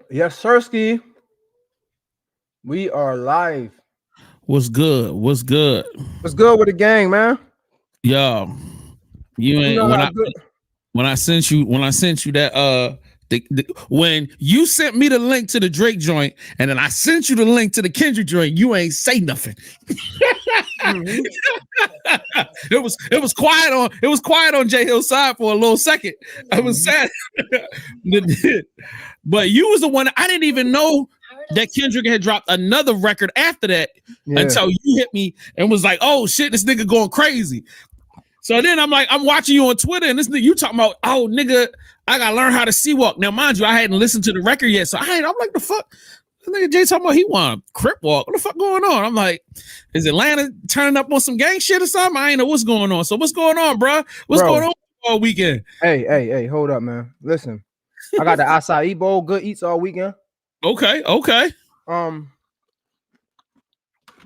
Yes, Sirski. We are live. What's good? What's good? What's good with the gang, man? Yo, you You ain't know how good. when I sent you that when you sent me the link to the Drake joint and then I sent you the link to the Kendrick joint, you ain't say nothing. Mhm. it was quiet on J Hill's side for a little second. I was sad. But you was the one I didn't even know that Kendrick had dropped another record after that Yeah. until you hit me and was like, "Oh shit, this nigga going crazy." So then I'm watching you on Twitter, and this nigga, you talking about, "Oh nigga, I gotta learn how to sea walk." Now, mind you, I hadn't listened to the record yet, so I'm like, "The fuck." This nigga Jay talking about he want crip walk. What the fuck going on? I'm like, is Atlanta turning up on some gang shit or something? I ain't know what's going on. So what's going on, bro? What's Bro. going on all weekend? Hey, hold up, man. Listen, I got the acai bowl, good eats all weekend. Okay.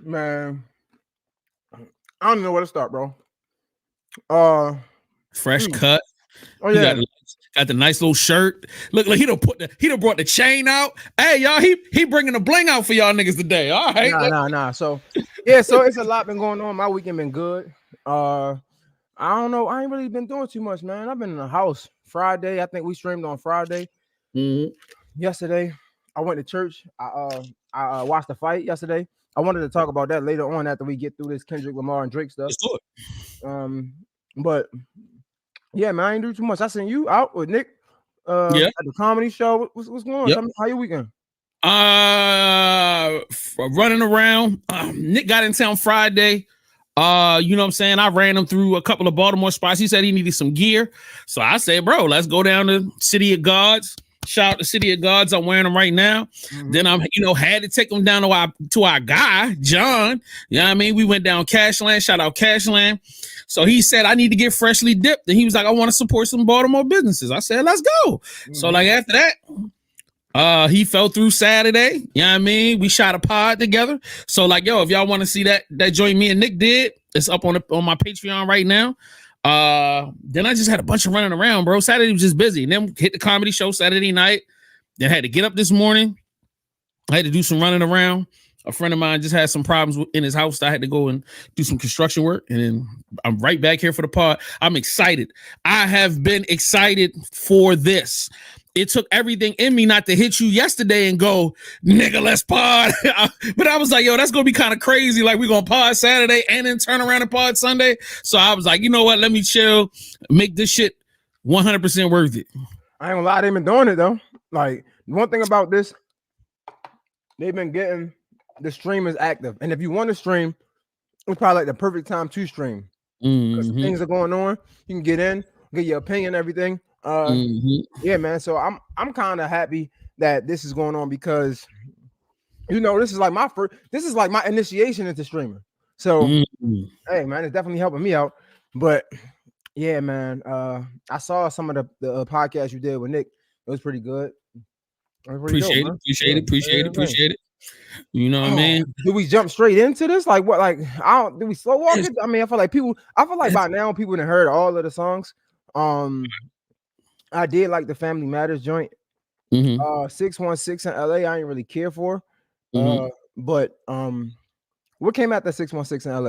Man, I don't know where to start, bro. Fresh cut. Oh yeah. Got the nice little shirt. Look like he done brought the chain out. Hey y'all, he bringing the bling out for y'all niggas today. All right. Nah. So yeah, so it's a lot been going on. My weekend been good. I don't know. I ain't really been doing too much, man. I've been in the house. Friday, I think we streamed on Friday. Mm-hmm. Yesterday, I went to church. I watched the fight yesterday. I wanted to talk about that later on after we get through this Kendrick Lamar and Drake stuff. Let's do it. But yeah, man, I ain't do too much. I seen you out with Nick at the comedy show. What's going on? Yep. How your weekend? Running around. Nick got in town Friday. You know what I'm saying? I ran him through a couple of Baltimore spots. He said he needed some gear. So I said, bro, let's go down to City of Gods. Shout out to City of Gods. I'm wearing them right now. Mm-hmm. Then I'm, had to take them down to our guy, John. You know what I mean? We went down Cashland. Shout out Cashland. So he said, I need to get freshly dipped. And he was like, I want to support some Baltimore businesses. I said, let's go. Mm-hmm. So like after that, he fell through Saturday. You know what I mean? We shot a pod together. So like, yo, if y'all want to see that joint me and Nick did, it's up on my Patreon right now. Then I just had a bunch of running around, bro. Saturday was just busy. And then hit the comedy show Saturday night. Then had to get up this morning. I had to do some running around. A friend of mine just had some problems in his house. I had to go and do some construction work. And then I'm right back here for the pod. I'm excited. I have been excited for this. It took everything in me not to hit you yesterday and go, nigga, let's pod. But I was like, yo, that's going to be kind of crazy. Like, we're going to pod Saturday and then turn around and pod Sunday. So I was like, you know what? Let me chill. Make this shit 100% worth it. I ain't gonna lie. They've been doing it, though. Like, one thing about this, they've been getting the stream is active. And if you want to stream, it's probably like the perfect time to stream. Because things are going on. You can get in, get your opinion, everything. Yeah, man. So I'm kind of happy that this is going on because this is like my initiation into streaming. So hey, man, it's definitely helping me out. But yeah, man, I saw some of the podcasts you did with Nick. It was pretty good. Appreciate it. You know what I mean? Do we jump straight into this? Like what? Like do we slow walk it? I mean, I feel like by now people have heard all of the songs. I did like the Family Matters joint. 616 in LA, I ain't really care for. But what came after 616 in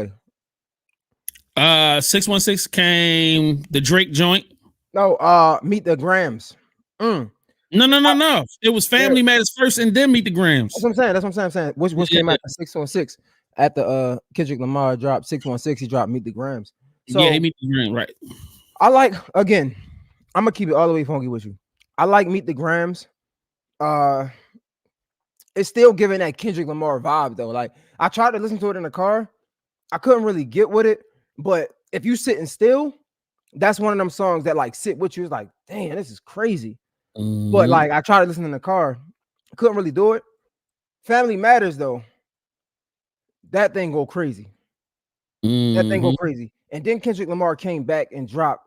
LA? 616 came the Drake joint. No, Meet the Grams. No. It was Family Matters first and then Meet the Grams. That's what I'm saying. Which came after 616 at the Kendrick Lamar dropped 616, he dropped Meet the Grams. So yeah, he Meet the Grams, right. I like, again, I'm gonna keep it all the way funky with you. I like Meet the Grams. It's still giving that Kendrick Lamar vibe though. Like I tried to listen to it in the car, I couldn't really get with it. But if you sitting still, that's one of them songs that like sit with you. It's like, damn, this is crazy. But like I tried to listen in the car, couldn't really do it. Family Matters though, that thing go crazy. That thing go crazy. And then Kendrick Lamar came back and dropped.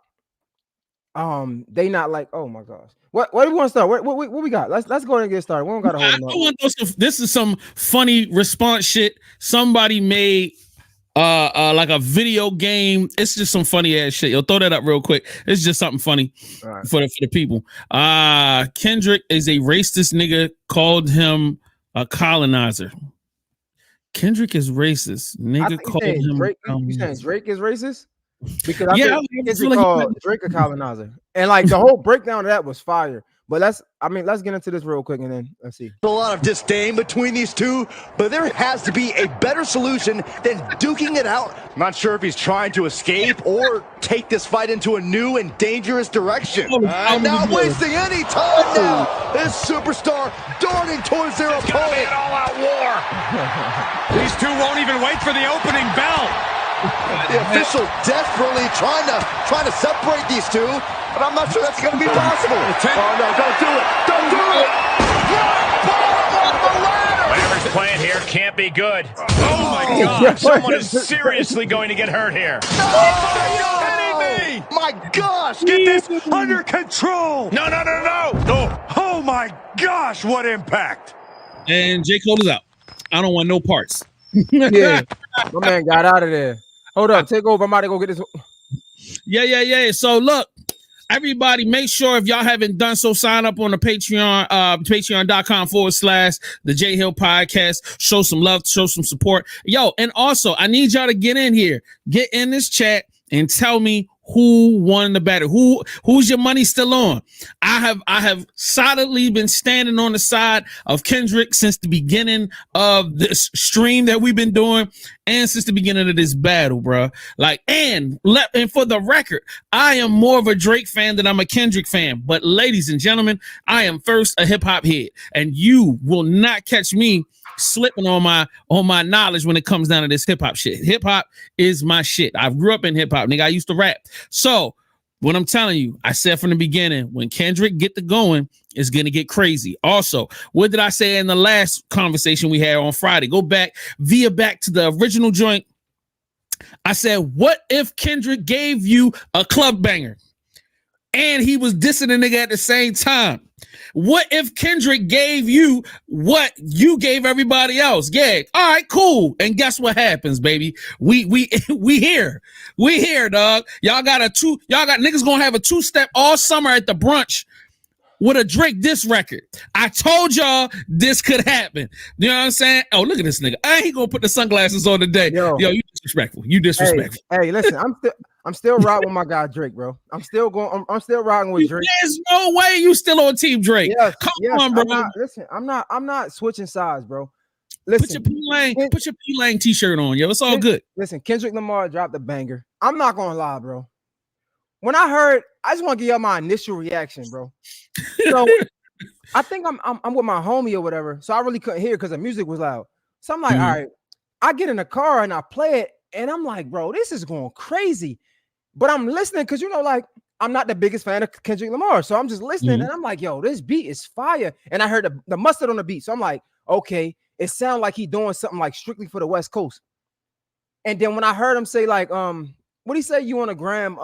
They not like, oh my gosh. What do we want to start? What we got? Let's go ahead and get started. We don't gotta hold them up. This is some funny response shit somebody made like a video game. It's just some funny ass shit. You'll throw that up real quick. It's just something funny Right. for the people. Kendrick is a racist nigga. Called him a colonizer. Kendrick is racist. Nigga called him. Drake, you saying Drake is racist? Because I Yeah, think Kendrick called Drake a colonizer, and like the whole breakdown of that was fire. But let's get into this real quick and then let's see. A lot of disdain between these two, but there has to be a better solution than duking it out. I'm not sure if he's trying to escape or take this fight into a new and dangerous direction. Not wasting any time now. This superstar darting towards their opponent. It's gonna be an all-out war. These two won't even wait for the opening bell. The official desperately trying to separate these two, but I'm not sure that's going to be possible. Oh no, don't do it! Don't do it! Whatever's playing here can't be good. Oh my God! Someone is seriously going to get hurt here. No! Are you kidding me? My gosh! Get this under control! No! Oh my gosh! What impact! And J. Cole is out. I don't want no parts. Yeah, my man got out of there. Hold up, take over. I'm about to go get this. Yeah. So look, everybody, make sure if y'all haven't done so, sign up on the Patreon, patreon.com/the J Hill Podcast. Show some love, show some support. Yo, and also I need y'all to get in here, get in this chat and tell me who won the battle. Who's your money still on? I have solidly been standing on the side of Kendrick since the beginning of this stream that we've been doing, and since the beginning of this battle, bro. Like, and for the record, I am more of a Drake fan than I'm a Kendrick fan. But ladies and gentlemen, I am first a hip hop head, and you will not catch me slipping on my knowledge when it comes down to this hip hop shit. Hip hop is my shit. I grew up in hip hop, nigga. I used to rap. So what I'm telling you, I said from the beginning, when Kendrick get to going, it's gonna get crazy. Also, what did I say in the last conversation we had on Friday? Go back to the original joint. I said, what if Kendrick gave you a club banger and he was dissing a nigga at the same time? What if Kendrick gave you what you gave everybody else? Yeah, all right, cool. And guess what happens, baby? We here, dog. Y'all got niggas gonna have a 2-step all summer at the brunch with a Drake diss record. I told y'all this could happen. You know what I'm saying? Oh, look at this nigga. I ain't gonna put the sunglasses on today. Yo, you disrespectful. You disrespectful. Hey, listen, I'm still riding with my guy Drake, bro. I'm still riding with Drake. There's no way you still on Team Drake. Yes, Come on, bro. I'm not switching sides, bro. Listen, put your P-Lang t-shirt on, yo. It's all good. Listen, Kendrick Lamar dropped a banger. I'm not gonna lie, bro. When I heard, I just want to give y'all my initial reaction, bro. So I think I'm with my homie or whatever, so I really couldn't hear because the music was loud. So I'm like, all right, I get in the car and I play it, and I'm like, bro, this is going crazy. But I'm listening because, you know, like, I'm not the biggest fan of Kendrick Lamar, so I'm just listening, and I'm like, yo, this beat is fire. And I heard the mustard on the beat, so I'm like, okay, it sounds like he doing something like strictly for the West Coast. And then when I heard him say like, what he say, you on a gram,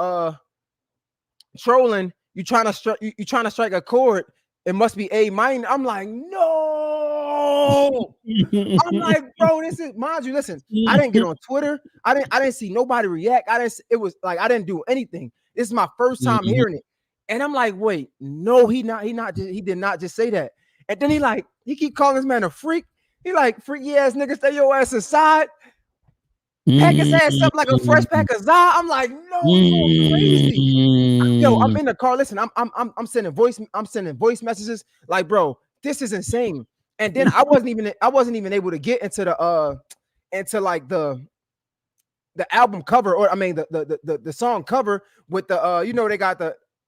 trolling, you trying to strike a chord, it must be A minor. I'm like, no. I'm like, bro, this is, mind you, listen, I didn't get on Twitter. I didn't see nobody react. It was like I didn't do anything. This is my first time hearing it. And I'm like, wait, no, he did not just say that. And then he keep calling this man a freak. He like, freaky ass nigga, stay your ass inside. Pack his ass up like a fresh pack of za. I'm like, no, it's crazy. Yo, I'm in the car. Listen, I'm sending voice messages. Like, bro, this is insane. And then I wasn't even able to get into the album cover, or I mean the song cover with the you know, they got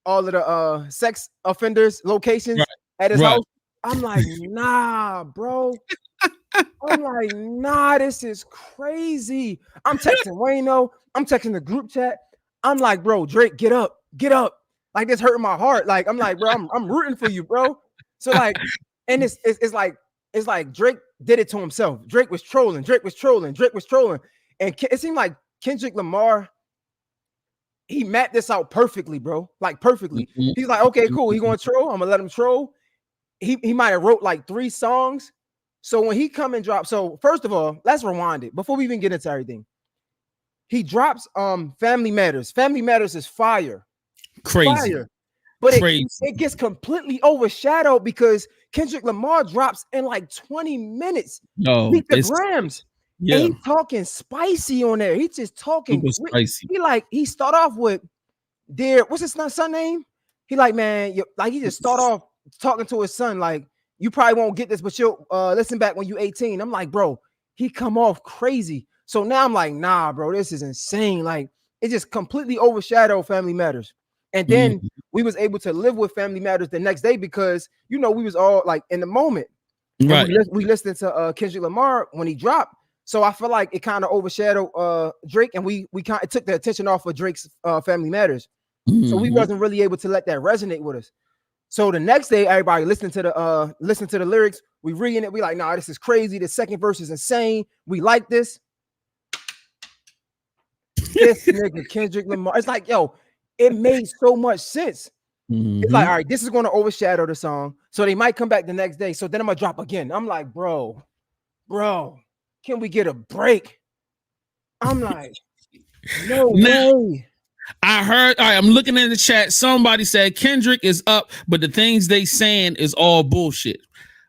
all of the sex offenders locations at his house. I'm like, nah, bro. I'm like, nah, this is crazy. I'm texting Wayno. I'm texting the group chat. I'm like, bro, Drake, get up. Like, this hurting my heart. Like, I'm like, bro, I'm rooting for you, bro. So like, and it's like Drake did it to himself. Drake was trolling. And it seemed like Kendrick Lamar, he mapped this out perfectly, bro. Like, perfectly. He's like, okay, cool. He gonna troll. I'm gonna let him troll. He might have wrote like 3 songs. So when he come and drop, so first of all, let's rewind it before we even get into everything. he drops Family Matters. Family Matters is fire. Crazy. Fire. But it gets completely overshadowed because Kendrick Lamar drops in like 20 minutes. No, grams. Yeah. And he's talking spicy on there. He's just talking spicy. He start off with what's his son name? He like, man, he just start off talking to his son like, you probably won't get this, but you'll listen back when you're 18. I'm like, bro, he come off crazy. So now I'm like, nah, bro, this is insane. Like, it just completely overshadowed Family Matters. And then we was able to live with Family Matters the next day because, we was all like in the moment. Right. We listened to Kendrick Lamar when he dropped. So I feel like it kind of overshadowed Drake, and we kind of took the attention off of Drake's Family Matters. So we wasn't really able to let that resonate with us. So the next day, everybody listening to the lyrics, we reading it, we like, nah, this is crazy. The second verse is insane. We like this. This nigga Kendrick Lamar. It's like, yo, it made so much sense. It's like, all right, this is going to overshadow the song. So they might come back the next day. So then I'm going to drop again. I'm like, bro, can we get a break? I'm like, no way. I heard, all right, I'm looking in the chat. Somebody said Kendrick is up, but the things they saying is all bullshit.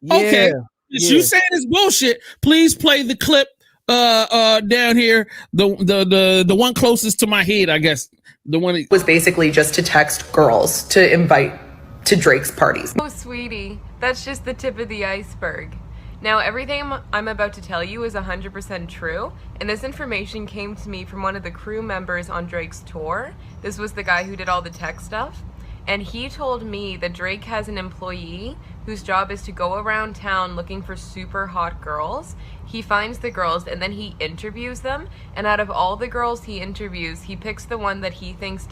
Yeah, okay. You saying it's bullshit. Please play the clip down here. The one closest to my head, I guess. The one was basically just to text girls to invite to Drake's parties. Oh, sweetie, that's just the tip of the iceberg. Now, everything I'm about to tell you is 100% true, and this information came to me from one of the crew members on Drake's tour. This was the guy who did all the tech stuff, and he told me that Drake has an employee whose job is to go around town looking for super hot girls. He finds the girls and then he interviews them, and out of all the girls he interviews, he picks the one that he thinks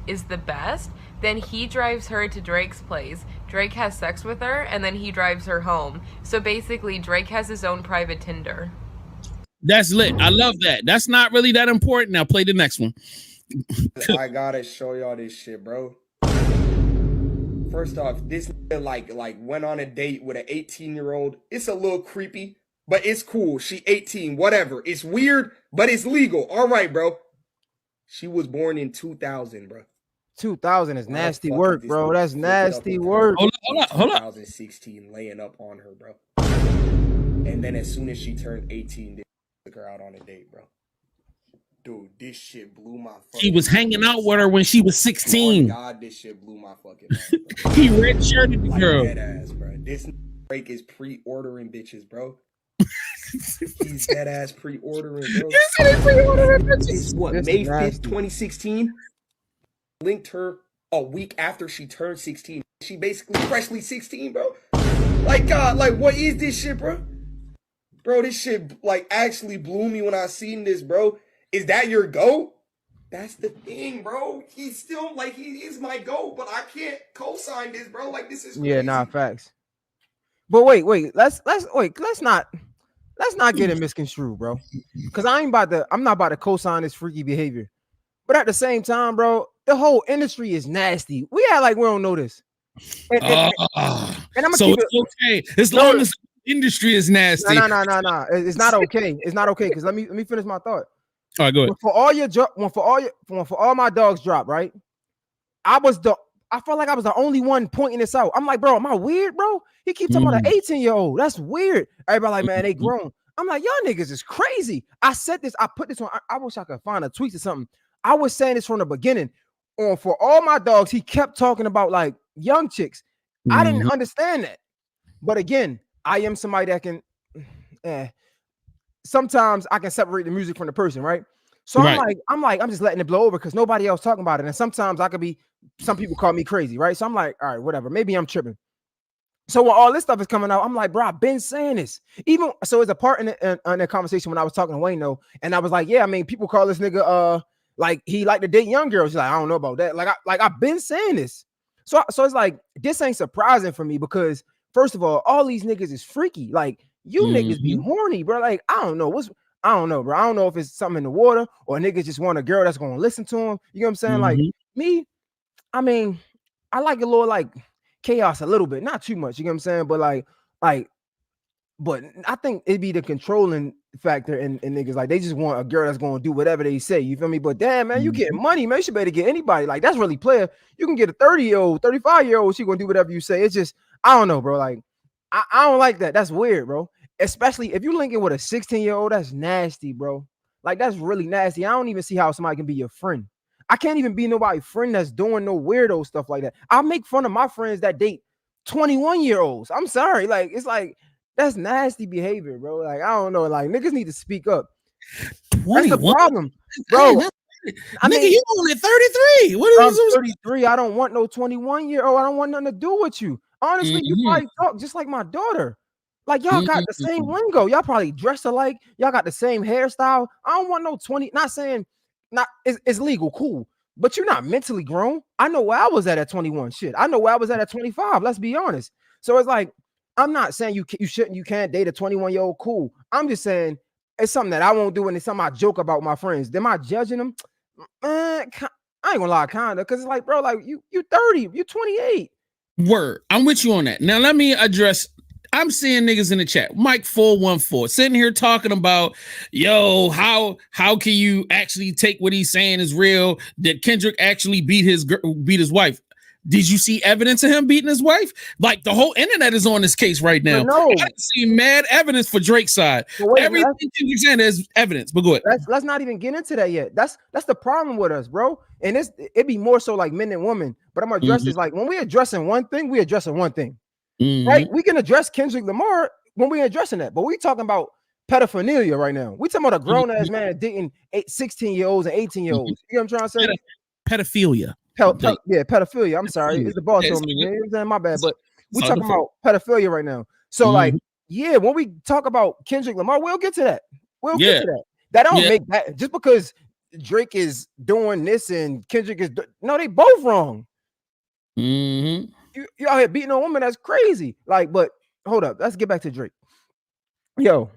is the best. Then he drives her to Drake's place. Drake has sex with her, and then he drives her home. So basically, Drake has his own private Tinder. That's lit. I love that. That's not really that important. Now play the next one. I gotta show y'all this shit, bro. First off, this nigga like went on a date with an 18-year-old. It's a little creepy, but it's cool. She 18, whatever. It's weird, but it's legal. All right, bro. She was born in 2000, bro. 2000 is nasty work, bro. That's nasty work. Hold up. 2016, laying up on her, bro. And then as soon as she turned 18, they took her out on a date, bro. Dude, this shit blew my fucking He was hanging out with her when she was 16. Oh God, this shit blew my fucking mind, bro. He red-shirted the girl. Dead ass, bro. This Drake is pre-ordering bitches, bro. He's dead ass pre-ordering, bro. You said he pre-ordering bitches. It's what, May 5th, 2016? Linked her a week after she turned 16. She basically freshly 16, bro. Like, God, like, what is this shit, bro? Bro, this shit, like, actually blew me when I seen this, bro. Is that your GOAT? That's the thing, bro. He's still, like, he is my GOAT, but I can't co-sign this, bro. Like, this is crazy. Yeah, nah, facts. But wait, let's not get it misconstrued, bro. Because I'm not about to co-sign this freaky behavior. But at the same time, bro, the whole industry is nasty. We act like we don't know this. And I'm gonna so keep it's okay as long as the industry is nasty. No. It's not okay. It's not okay. Because let me finish my thought. All right, go ahead. When for all my dogs drop, right? I felt like I was the only one pointing this out. I'm like, bro, am I weird, bro? He keeps talking about an 18-year-old. That's weird. Everybody like, man, they grown. I'm like, y'all niggas is crazy. I said this. I put this on. I wish I could find a tweet or something. I was saying this from the beginning. For all my dogs, he kept talking about like young chicks. I didn't understand that. But again, I am somebody that can sometimes I can separate the music from the person, right? So right. I'm just letting it blow over because nobody else talking about it. And sometimes some people call me crazy, right? So I'm like, all right, whatever. Maybe I'm tripping. So when all this stuff is coming out, I'm like, bro, I've been saying this. Even so, it's a part in the conversation when I was talking to Wayne, though, and I was like, yeah, I mean, people call this nigga like he like to date young girls. He's like, I don't know about that. Like I've been saying this. So it's like this ain't surprising for me because first of all these niggas is freaky. Like you niggas be horny, bro. Like I don't know, bro. I don't know if it's something in the water or niggas just want a girl that's gonna listen to him. You know what I'm saying? Like me, I mean, I like a little like chaos a little bit, not too much. You know what I'm saying? But but I think it'd be the controlling factor in niggas. Like they just want a girl that's gonna do whatever they say. You feel me? But damn, man, you getting money, man. You should better get anybody. Like that's really player. You can get a 30-year-old, 35-year-old. She gonna do whatever you say. It's just I don't know, bro. Like I don't like that. That's weird, bro. Especially if you linking with a 16-year-old. That's nasty, bro. Like that's really nasty. I don't even see how somebody can be your friend. I can't even be nobody's friend that's doing no weirdo stuff like that. I make fun of my friends that date 21-year-olds. I'm sorry. Like it's like that's nasty behavior, bro. Like I don't know. Like niggas need to speak up. 21? That's the problem, bro. I mean, you only 33. What is I'm 33. I don't want no 21-year-old. I don't want nothing to do with you. Honestly, you probably talk just like my daughter. Like y'all got the same lingo. Y'all probably dress alike. Y'all got the same hairstyle. I don't want no 20. Not saying it's legal, cool. But you're not mentally grown. I know where I was at 21. Shit, I know where I was at 25. Let's be honest. So it's like I'm not saying you can't date a 21-year-old. Cool. I'm just saying it's something that I won't do, and it's something I joke about with my friends. Am I judging them? Man, I ain't gonna lie, kinda, because it's like, bro, like you 30, you 28. Word, I'm with you on that. Now let me address. I'm seeing niggas in the chat. Mike 414 sitting here talking about, yo, how can you actually take what he's saying is real? Did Kendrick actually beat his wife? Did you see evidence of him beating his wife? Like the whole internet is on this case right now. No. I see mad evidence for Drake's side. Everything you're saying is evidence. But go ahead. Let's not even get into that yet. That's the problem with us, bro. And it be more so like men and women. But I'm gonna address this like when we addressing one thing, we addressing one thing. Right? We can address Kendrick Lamar when we're addressing that, but we talking about pedophilia right now. We talking about a grown ass man dating 16-year-olds and 18-year-olds. You know what I'm trying to say? Pedophilia. Yeah, pedophilia. I'm sorry, it's the boss on me. You know, my bad. But we talking about pedophilia right now. So like, yeah, when we talk about Kendrick Lamar, we'll get to that. We'll get to that. That don't make that just because Drake is doing this and Kendrick is no, they both wrong. You out here beating a woman, that's crazy. Like, but hold up, let's get back to Drake. Yo,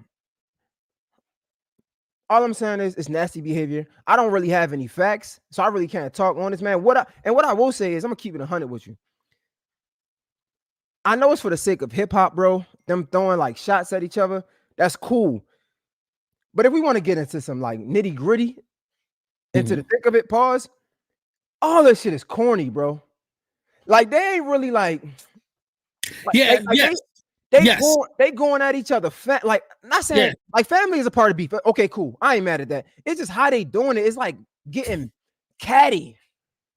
all I'm saying is it's nasty behavior. I don't really have any facts, so I really can't talk on this, man. What I will say is I'm gonna keep it 100 with you. I know it's for the sake of hip hop, bro. Them throwing like shots at each other, that's cool. But if we want to get into some like nitty gritty, into the thick of it, pause. All this shit is corny, bro. Like they ain't really like they going at each other. Like not saying like family is a part of beef. Okay, cool. I ain't mad at that. It's just how they doing it. It's like getting catty.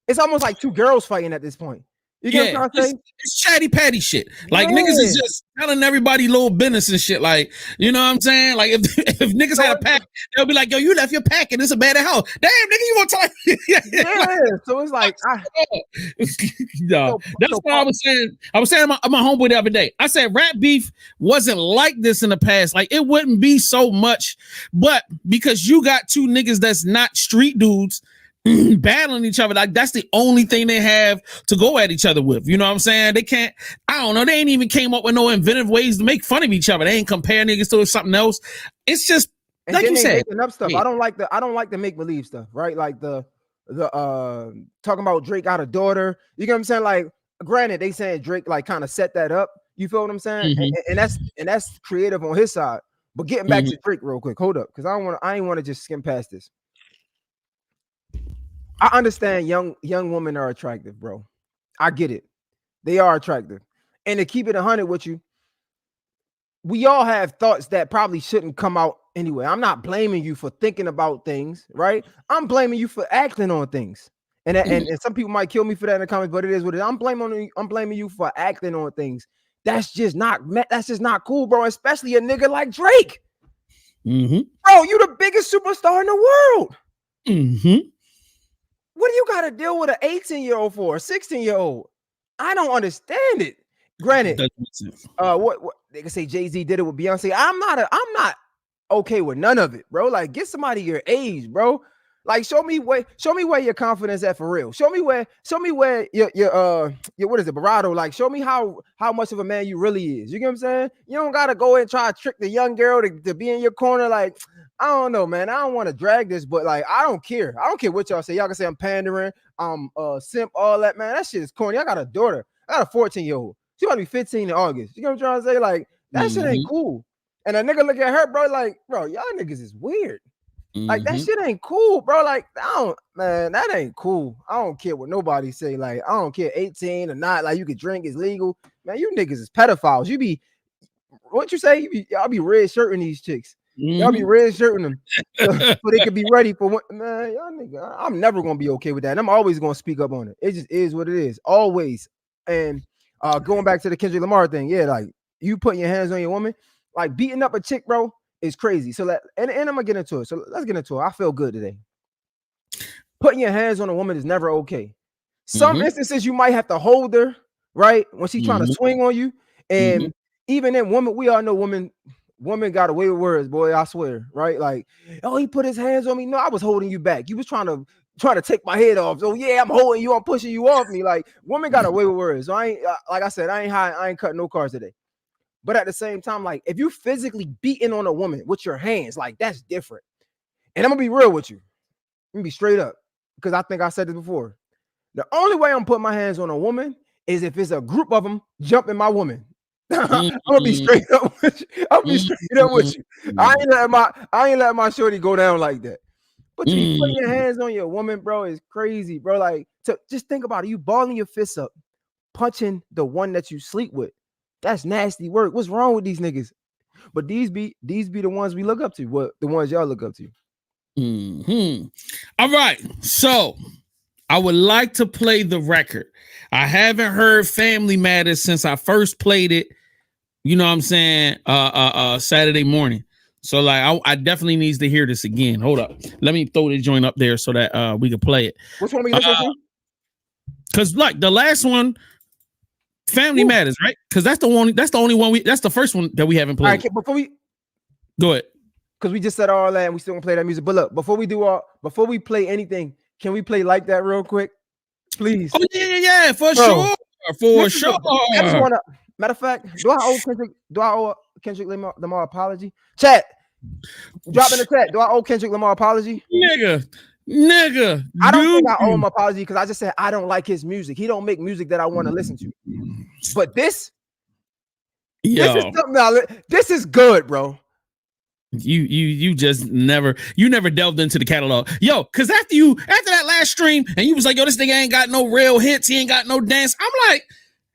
It's almost like two girls fighting at this point. You get what I'm trying to say? It's chatty patty shit. Like niggas is just telling everybody little business and shit. Like, you know what I'm saying? Like if niggas had a pack, they'll be like, yo, you left your pack and it's a bad house. Damn, nigga, you want to tell so it's like that's what I was saying. I was saying to my homeboy the other day. I said rap beef wasn't like this in the past. Like it wouldn't be so much, but because you got two niggas that's not street dudes battling each other, like that's the only thing they have to go at each other with. You know what I'm saying? They can't, I don't know, they ain't even came up with no inventive ways to make fun of each other. They ain't compare niggas to something else. It's just and like you said, making up stuff. I don't like the make believe stuff, right? Like the talking about Drake got a daughter. You get what I'm saying? Like, granted, they saying Drake like kind of set that up. You feel what I'm saying? And that's creative on his side. But getting back to Drake real quick, hold up, because I ain't want to just skim past this. I understand young women are attractive, bro. I get it. They are attractive. And to keep it 100 with you, we all have thoughts that probably shouldn't come out anyway. I'm not blaming you for thinking about things, right? I'm blaming you for acting on things. And some people might kill me for that in the comments, but it is what it is. I'm blaming you for acting on things. That's just not cool, bro. Especially a nigga like Drake. Bro, you the biggest superstar in the world. What do you got to deal with an 18-year-old for, a 16-year-old? I don't understand it. Granted, what they can say Jay-Z did it with Beyonce. I'm not okay with none of it, bro. Like, get somebody your age, bro. Like, show me where your confidence at for real. Show me where your what is it, Barato? Like, show me how much of a man you really is. You get what I'm saying? You don't gotta go and try to trick the young girl to be in your corner. Like, I don't know, man. I don't want to drag this, but like, I don't care. I don't care what y'all say. Y'all can say I'm pandering, I'm simp, all that, man. That shit is corny. I got a daughter. I got a 14-year-old. She about to be 15 in August. You know what I'm trying to say? Like, that shit ain't cool. And a nigga look at her, bro, like, bro, y'all niggas is weird. Like that Mhm. shit ain't cool, bro. Like, that ain't cool. I don't care what nobody say. Like, I don't care 18 or not. Like, you can drink, it's legal. Man, you niggas is pedophiles. You be what you say? Y'all be red shirting these chicks. Y'all be red shirting them so they could be ready for what, man. Y'all nigga, I'm never gonna be okay with that. And I'm always gonna speak up on it. It just is what it is, always. And going back to the Kendrick Lamar thing, yeah, like you putting your hands on your woman, like beating up a chick, bro, is crazy. So and I'm gonna get into it. So let's get into it. I feel good today. Putting your hands on a woman is never okay. Some instances you might have to hold her, right, when she's trying to swing on you. And even then, we all know women got away with words, boy. I swear, right? Like, oh, he put his hands on me. No, I was holding you back. You was trying to take my head off. So yeah, I'm holding you. I'm pushing you off me. Like, women got away with words. So I ain't like I said, I ain't cutting no cards today. But at the same time, like if you physically beating on a woman with your hands, like that's different. And I'm gonna be real with you. I'm gonna be straight up because I think I said this before. The only way I'm putting my hands on a woman is if it's a group of them jumping my woman. I'm gonna be straight up with you. I'm gonna be straight up with you. I ain't letting my shorty go down like that. But to be putting your hands on your woman, bro, is crazy, bro. Like, just think about it. You balling your fists up, punching the one that you sleep with. That's nasty work. What's wrong with these niggas? But these be the ones we look up to. What the ones y'all look up to? All right. So I would like to play the record. I haven't heard Family Matters since I first played it. You know what I'm saying? Saturday morning. So like I definitely needs to hear this again. Hold up. Let me throw the joint up there so that we can play it. Which one we listen to? Because like the last one, Family Matters, right? Because that's the only one that's the first one that we haven't played. All right, before we go ahead. Because we just said all that and we still gonna play that music. But look, before we play anything, can we play like that real quick? Please. Oh, yeah, for sure. For sure. I just wanna, matter of fact, do I owe Kendrick Lamar apology? Chat. Drop in the chat. Do I owe Kendrick Lamar apology? Nigga. I don't think I owe him apology because I just said I don't like his music. He don't make music that I want to listen to. But this is something this is good, bro. You just never delved into the catalog. Yo, because after that last stream and you was like, yo, this nigga ain't got no real hits, he ain't got no dance. I'm like,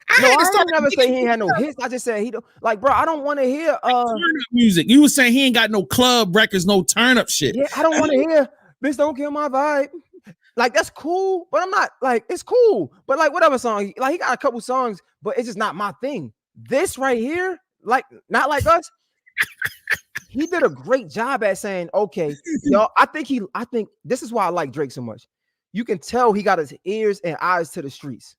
I never say he ain't had no hits. I just said he don't, like, bro, I don't want to hear turn-up music. You was saying he ain't got no club records, no turn-up shit. Yeah, I don't want to hear Bitch Don't Kill My Vibe. Like, that's cool, but I'm not like, it's cool. But like whatever song, like he got a couple songs, but it's just not my thing. This right here, like, not like us. He did a great job at saying, okay, y'all, I think this is why I like Drake so much. You can tell he got his ears and eyes to the streets.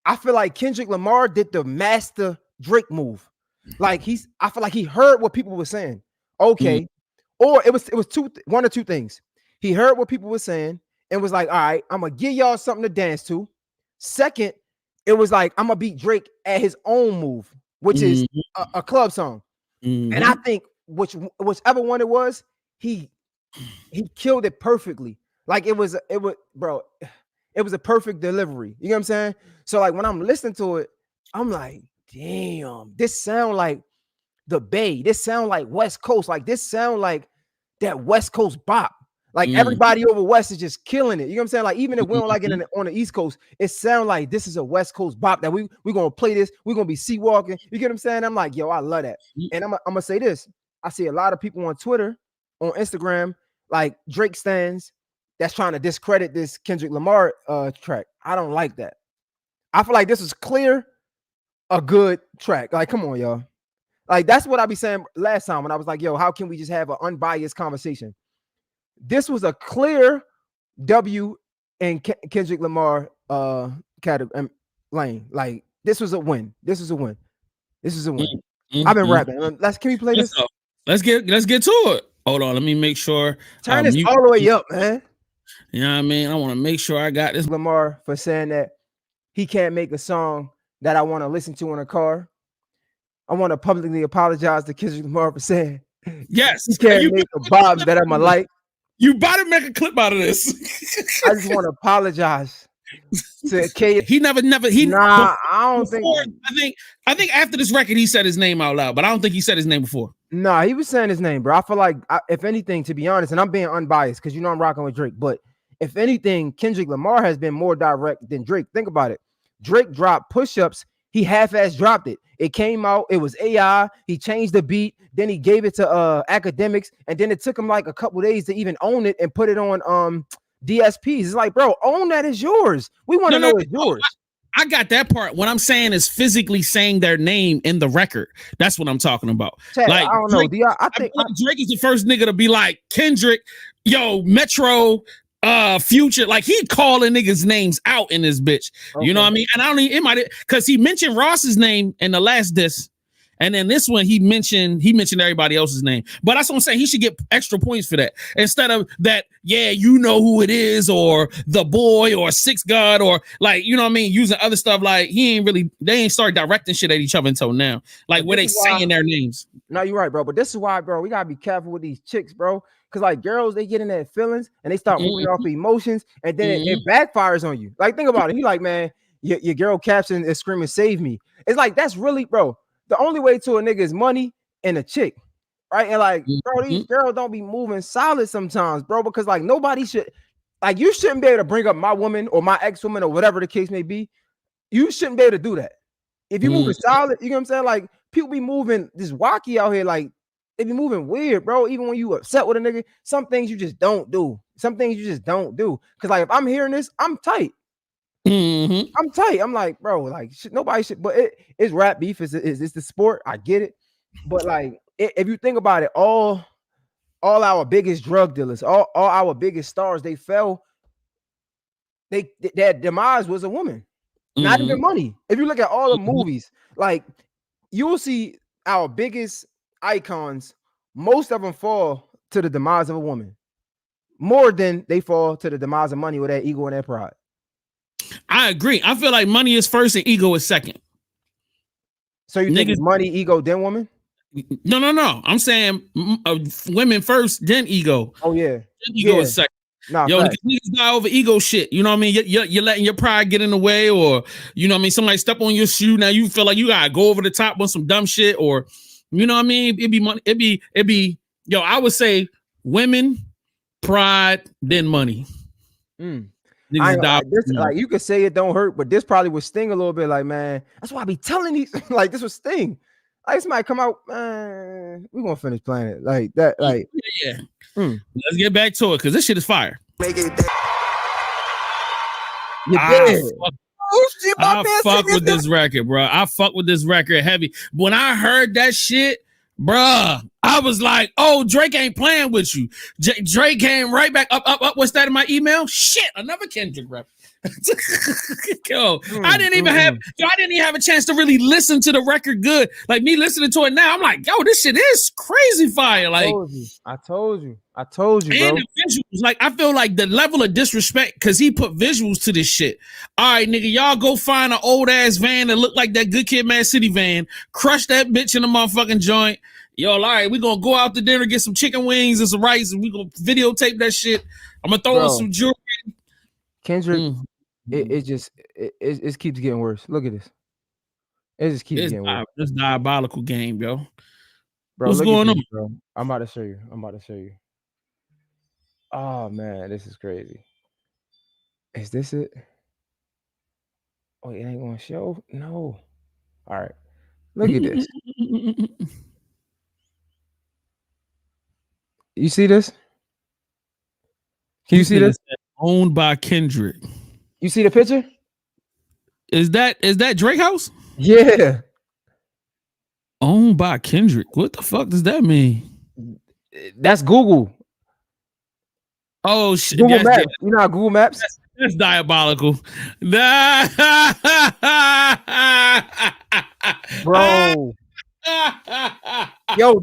I feel like Kendrick Lamar did the master Drake move. Like I feel like he heard what people were saying. Okay. Or it was one or two things. He heard what people were saying and was like, all right, I'm gonna give y'all something to dance to. Second, it was like, I'm gonna beat Drake at his own move, which is a club song. And I think whichever one it was, he killed it perfectly. Like it was a perfect delivery. You know what I'm saying? So like when I'm listening to it, I'm like, damn, this sound like the Bay. This sound like West Coast. Like this sound like that West Coast bop. Like everybody over West is just killing it. You know what I'm saying? Like even if we don't like it on the East Coast, it sound like this is a West Coast bop that we're gonna play this. We're gonna be sea walking. You get what I'm saying? I'm like, yo, I love that. And I'm gonna say this. I see a lot of people on Twitter, on Instagram, like Drake stands that's trying to discredit this Kendrick Lamar track. I don't like that. I feel like this is clear a good track. Like, come on, y'all. Like that's what I be saying last time when I was like, yo, how can we just have an unbiased conversation? This was a clear W in Kendrick Lamar lane. Like this was a win. This is a win. I've been rapping. Can we play this? Let's get to it. Hold on, let me make sure. Turn this all the way up, man. You know what I mean? I want to make sure I got this. Lamar for saying that he can't make a song that I want to listen to in a car. I want to publicly apologize to Kendrick Lamar for saying yes, he can't make the bobs that I'm like. You about to make a clip out of this. I just want to apologize to K. He never. Nah, I don't before, think. I think after this record, he said his name out loud, but I don't think he said his name before. Nah, he was saying his name, bro. I feel like, if anything, to be honest, and I'm being unbiased because I'm rocking with Drake, but if anything, Kendrick Lamar has been more direct than Drake. Think about it. Drake dropped push-ups. He half-ass dropped it. It came out. It was AI. He changed the beat. Then he gave it to academics, and then it took him like a couple days to even own it and put it on DSPs. It's like, bro, own that is yours. We want to know it's yours. I got that part. What I'm saying is physically saying their name in the record. That's what I'm talking about. Chad, like, I don't know. I think Drake is the first nigga to be like, Kendrick, yo, Metro, Future. Like, he calling niggas' names out in this bitch. Okay. You know what I mean? And I don't even, it might, because he mentioned Ross's name in the last diss. And then this one, he mentioned everybody else's name. But that's what I'm saying. He should get extra points for that. Instead of that, yeah, you know who it is, or the boy, or Six God, or like, you know what I mean? Using other stuff like they ain't started directing shit at each other until now. Like, where they saying their names. No, you're right, bro. But this is why, bro, we gotta be careful with these chicks, bro. Because like girls, they get in their feelings and they start moving off emotions, and then it backfires on you. Like, think about it. He like, man, your girl caption is screaming, "Save me." It's like, that's really, bro. The only way to a nigga is money and a chick, right? And like, bro, these girls don't be moving solid sometimes, bro, because like nobody should, like, you shouldn't be able to bring up my woman or my ex-woman or whatever the case may be. You shouldn't be able to do that. If you moving solid, you know what I'm saying? Like, people be moving this wacky out here, like they be moving weird, bro. Even when you upset with a nigga, some things you just don't do. Some things you just don't do. Cause like, if I'm hearing this, I'm tight. I'm tight. I'm like, bro, like nobody should, but it's rap beef. It's the sport. I get it. But like, if you think about it, all our biggest drug dealers, all our biggest stars, they fell. Their demise was a woman, not even money. If you look at all the movies, like you'll see our biggest icons, most of them fall to the demise of a woman more than they fall to the demise of money with their ego and their pride. I agree. I feel like money is first and ego is second. So you think it's money, ego, then woman? No. I'm saying women first, then ego. Oh yeah, then ego is second. Nah, yo, niggas die over ego shit. You know what I mean? You're letting your pride get in the way, or you know what I mean? Somebody step on your shoe. Now you feel like you gotta go over the top on some dumb shit, or you know what I mean? It'd be money. It'd be. Yo, I would say women, pride, then money. Like, you could say it don't hurt, but this probably would sting a little bit. Like, man, that's why I be telling these. Like, this would sting. Like, somebody come out, man, we're gonna finish playing it like that. Like, yeah. Let's get back to it because this shit is fire. I fuck with this record, bro. I fuck with this record heavy. When I heard that shit, bruh, I was like, oh, Drake ain't playing with you. Drake came right back up. What's that in my email? Shit, another Kendrick rap. I didn't even have a chance to really listen to the record good. Like, me listening to it now, I'm like, yo, this shit is crazy fire. Like, I told you, bro. And the visuals, like, I feel like the level of disrespect, because he put visuals to this shit. All right, nigga, y'all go find an old ass van that look like that Good Kid, Mad City van, crush that bitch in the motherfucking joint. Yo, all right, we gonna go out to dinner, get some chicken wings and some rice, and we gonna videotape that shit. I'm gonna throw in some jewelry. Kendrick, it just keeps getting worse. Look at this. It just keeps getting worse. This diabolical game, yo. Bro, what's going on, bro? I'm about to show you. Oh man, this is crazy. Is this it? Oh, it ain't gonna show? No. All right. Look at this. You see this? Can you see this? Owned by Kendrick. You see the picture? Is that Drake house? Yeah. Owned by Kendrick. What the fuck does that mean? That's Google. Oh shit. Google Maps. You know how Google Maps? That's diabolical. Bro. Yo,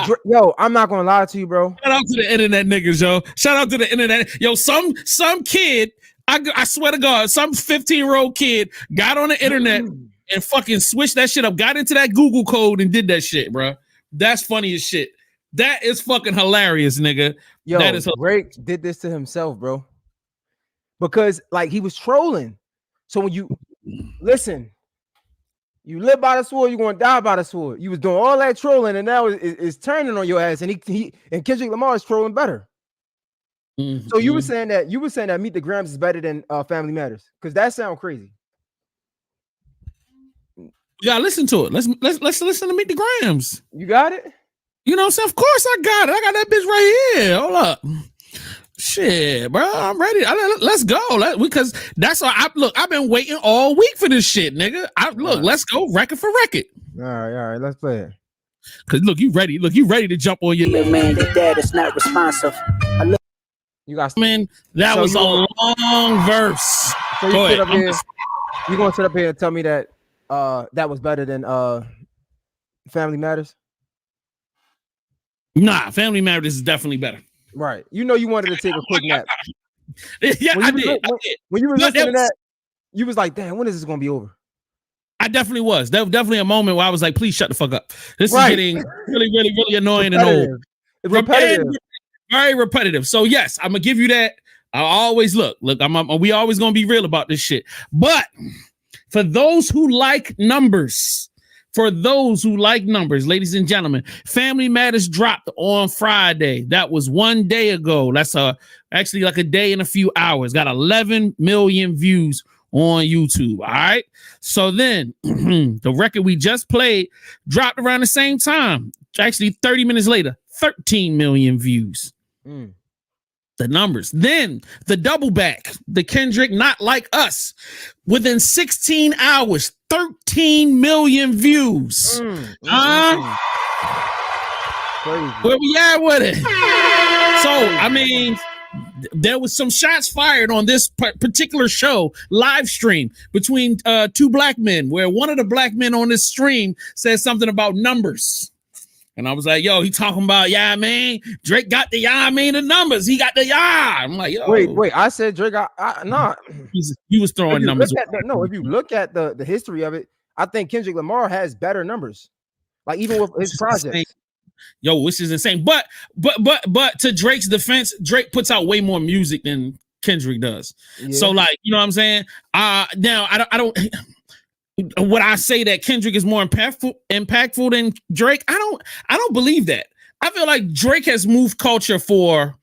I'm not gonna lie to you, bro. Shout out to the internet niggas, yo. Shout out to the internet. Yo, some kid, I swear to God, some 15-year-old kid got on the internet and fucking switched that shit up, got into that Google code and did that shit, bro. That's funny as shit. That is fucking hilarious, nigga. Yo, that is Drake did this to himself, bro. Because like he was trolling. So when you listen, you live by the sword, you're gonna die by the sword. You was doing all that trolling, and now it's turning on your ass. And he and Kendrick Lamar is trolling better. Mm-hmm. So you were saying that Meet the Grams is better than Family Matters, because that sounds crazy. Yeah, listen to it. Let's listen to Meet the Grams. You got it? You know what I'm saying? Of course I got it. I got that bitch right here. Hold up. Shit, bro. I'm ready. Let's go. Because that's why I've been waiting all week for this shit, nigga. Let's go record for record. All right, let's play it. Cause look, you ready to jump on your man. Your dad is not responsive. You got man. That was a long verse. So go ahead. You gonna sit up here and tell me that that was better than Family Matters? Nah, Family Matters is definitely better. Right. You know you wanted to take a quick nap. Yeah, I did. When you were listening to that, you was like, damn, when is this gonna be over? I definitely was. There was definitely a moment where I was like, please shut the fuck up. This is getting really, really, really annoying and old. It's repetitive. Very repetitive. So yes, I'm gonna give you that. I always look. We always gonna be real about this shit. But for those who like numbers, ladies and gentlemen, Family Matters dropped on Friday. That was 1 day ago. That's actually like a day and a few hours. Got 11 million views on YouTube. All right. So then the record we just played dropped around the same time. Actually, 30 minutes later, 13 million views. The numbers. Then the double back, the Kendrick Not Like Us, within 16 hours, 13 million views. Where we at with it? So, I mean, there was some shots fired on this particular show live stream between two black men, where one of the black men on this stream said something about numbers. And I was like, yo, he talking about, yeah, man, Drake got the, the numbers. He got the, I'm like, yo. Wait, I said Drake got, not. He was throwing numbers. If you look at the history of it, I think Kendrick Lamar has better numbers. Like, even with his projects. Yo, this is insane. But to Drake's defense, Drake puts out way more music than Kendrick does. Yeah. So, like, you know what I'm saying? Now, I don't would I say that Kendrick is more impactful than Drake? I don't believe that. I feel like Drake has moved culture for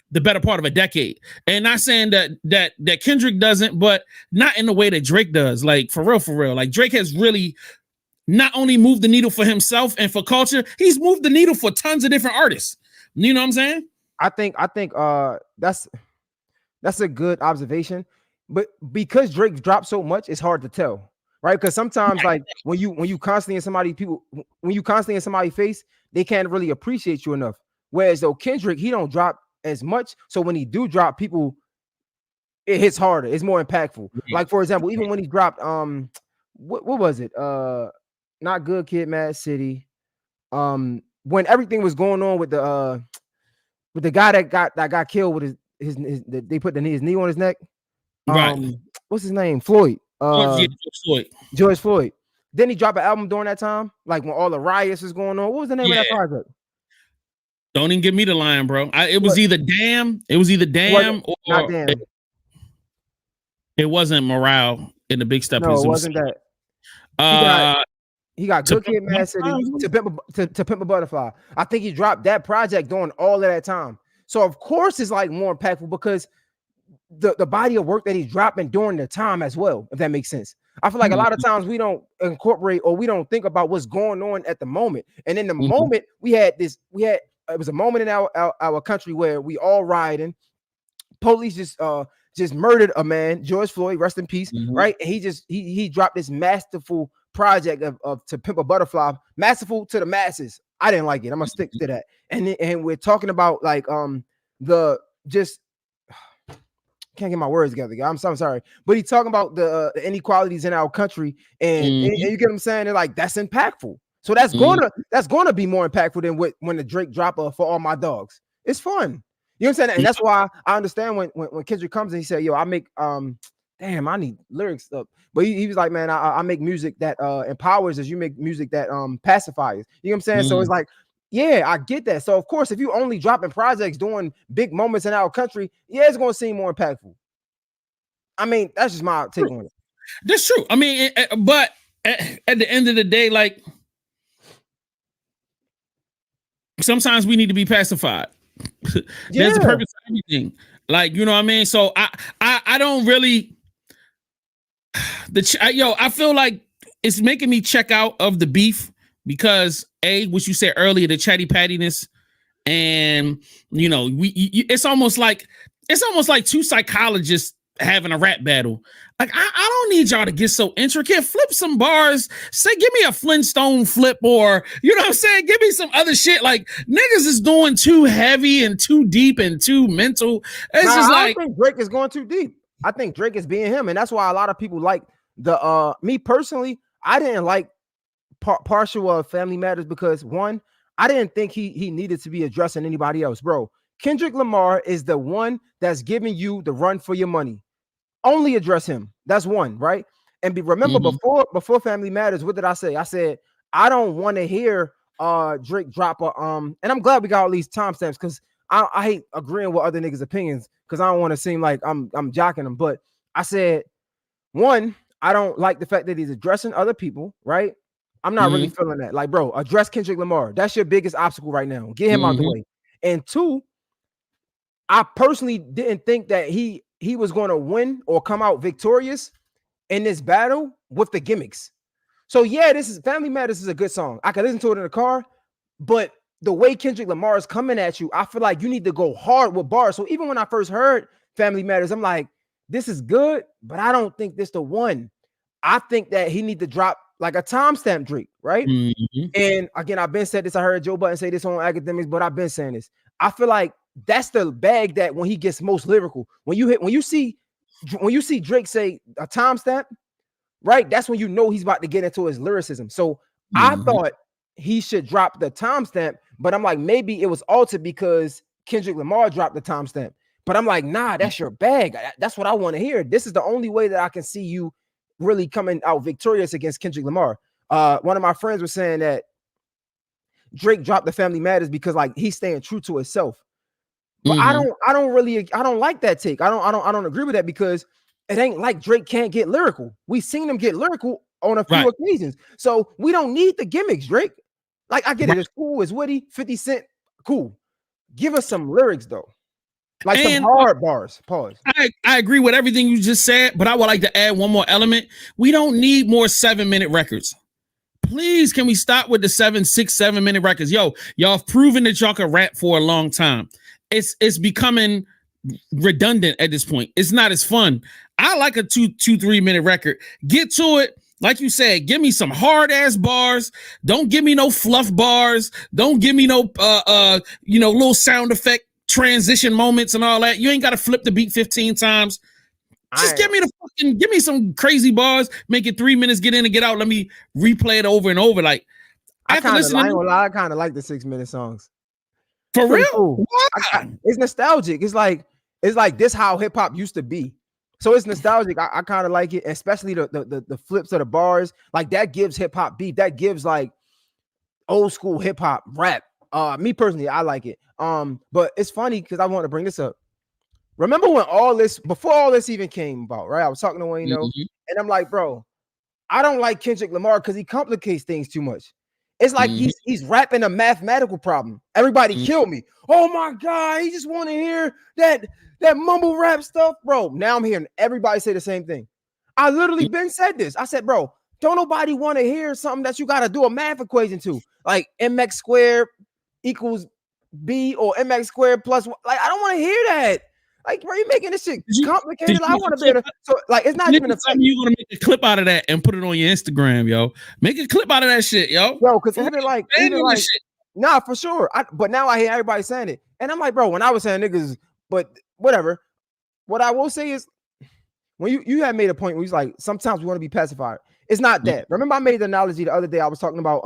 the better part of a decade. And not saying that Kendrick doesn't, but not in the way that Drake does. Like, for real. Like, Drake has really not only moved the needle for himself and for culture, he's moved the needle for tons of different artists. You know what I'm saying? I think that's a good observation. But because Drake dropped so much, it's hard to tell. Right, because sometimes, like, when you constantly in somebody's face, they can't really appreciate you enough. Whereas though Kendrick, he don't drop as much, so when he do drop, people, it hits harder. It's more impactful. Like, for example, even when he dropped what was it? Not Good Kid, Mad City. When everything was going on with the guy that got killed with his they put his knee on his neck. Right. What's his name? Floyd. George Floyd. Didn't he drop an album during that time? Like when all the riots was going on? What was the name of that project? Don't even give me the line, bro. It was either Damn. It was either Damn or not Damn. It wasn't Morale in the Big Step. No, it wasn't that. He got Good Kid, Mad City, to Pimp a Butterfly. I think he dropped that project during all of that time. So of course it's like more impactful because the body of work that he's dropping during the time as well, if that makes sense. I feel like a lot of times we don't incorporate or we don't think about what's going on at the moment. And in the moment it was a moment in our country where we all rioting. Police just murdered a man, George Floyd, rest in peace, right? And he dropped this masterful project of To Pimp a Butterfly, masterful to the masses. I didn't like it. I'm gonna stick to that. And we're talking about like can't get my words together. I'm so sorry, but he's talking about the inequalities in our country, and you get what I'm saying. They're like, that's impactful. So that's gonna be more impactful than when the Drake drop For All My Dogs. It's fun. You know what I'm saying? And that's why I understand when Kendrick comes and he said, yo, I make damn, I need lyrics up. But he was like, man, I make music that empowers us. You make music that pacifies. You know what I'm saying? So it's like, yeah, I get that. So of course, if you only dropping projects during big moments in our country, yeah, it's gonna seem more impactful. I mean, that's just my take on it. That's true. I mean, but at the end of the day, like sometimes we need to be pacified. There's a purpose for everything. Like, you know what I mean? So I don't really I feel like it's making me check out of the beef because what you said earlier, the chatty pattiness, and it's almost like two psychologists having a rap battle. Like, I don't need y'all to get so intricate. Flip some bars. Say, give me a Flintstone flip, or you know what I'm saying? Give me some other shit. Like, niggas is doing too heavy and too deep and too mental. It's just like, I think Drake is going too deep. I think Drake is being him, and that's why a lot of people like the me personally, I didn't like partial of Family Matters because one, I didn't think he needed to be addressing anybody else, bro. Kendrick Lamar is the one that's giving you the run for your money. Only address him. That's one, right? And remember, before Family Matters, what did I say? I said I don't want to hear Drake drop a and I'm glad we got all these timestamps because I hate agreeing with other niggas' opinions because I don't want to seem like I'm jocking them. But I said, one, I don't like the fact that he's addressing other people, right? I'm not really feeling that. Like, bro, address Kendrick Lamar. That's your biggest obstacle right now. Get him out the way. And two, I personally didn't think that he was going to win or come out victorious in this battle with the gimmicks. So yeah, this is Family Matters is a good song. I can listen to it in the car, but the way Kendrick Lamar is coming at you, I feel like you need to go hard with bars. So even when I first heard Family Matters, I'm like, this is good, but I don't think this the one. I think that he need to drop like a timestamp Drake, right? And again, I've been said this. I heard Joe Budden say this on Academics, but I've been saying this. I feel like that's the bag that when he gets most lyrical. When you see Drake say a timestamp, right? That's when you know he's about to get into his lyricism. So I thought he should drop the timestamp, but I'm like, maybe it was altered because Kendrick Lamar dropped the timestamp. But I'm like, nah, that's your bag. That's what I want to hear. This is the only way that I can see you really coming out victorious against Kendrick Lamar. One of my friends was saying that Drake dropped the Family Matters because like he's staying true to himself. But I don't like that take. I don't agree with that because it ain't like Drake can't get lyrical. We've seen him get lyrical on a few occasions. So we don't need the gimmicks, Drake. Like, I get it. It's cool. It's witty. 50 Cent, cool. Give us some lyrics though. Like some hard bars. Pause. I agree with everything you just said, but I would like to add one more element. We don't need more 7-minute records. Please, can we stop with the 7, 6, 7-minute records? Yo, y'all have proven that y'all can rap for a long time. It's becoming redundant at this point. It's not as fun. I like a 2-3 minute record. Get to it. Like you said, give me some hard ass bars. Don't give me no fluff bars. Don't give me no little sound effect transition moments and all that. You ain't got to flip the beat 15 times. Just give me some crazy bars. Make it 3 minutes. Get in and get out. Let me replay it over and over. Like, I kind of like the 6-minute songs. For real? Cool. It's nostalgic. It's like this how hip hop used to be. So it's nostalgic. I kind of like it, especially the flips of the bars. Like that gives hip hop beat. That gives like old school hip hop rap. Me personally, I like it. But it's funny because I want to bring this up. Remember when before all this even came about, right? I was talking to Wayne, and I'm like, bro, I don't like Kendrick Lamar because he complicates things too much. It's like he's rapping a mathematical problem. Everybody kill me. Oh my God, he just want to hear that mumble rap stuff, bro. Now I'm hearing everybody say the same thing. I literally been said this. I said, bro, don't nobody want to hear something that you got to do a math equation to, like mx squared equals b or mx squared plus. Like I don't want to hear that. Like, bro, you making this shit complicated. I want to be able to. So, like, it's not even a thing. You're gonna make a clip out of that and put it on your Instagram, yo. Make a clip out of that shit, yo. Because even like, nah, for sure. But now I hear everybody saying it, and I'm like, bro, when I was saying niggas, but whatever. What I will say is, when you had made a point where he's like, sometimes we want to be pacified. It's not that. Remember, I made the analogy the other day. I was talking about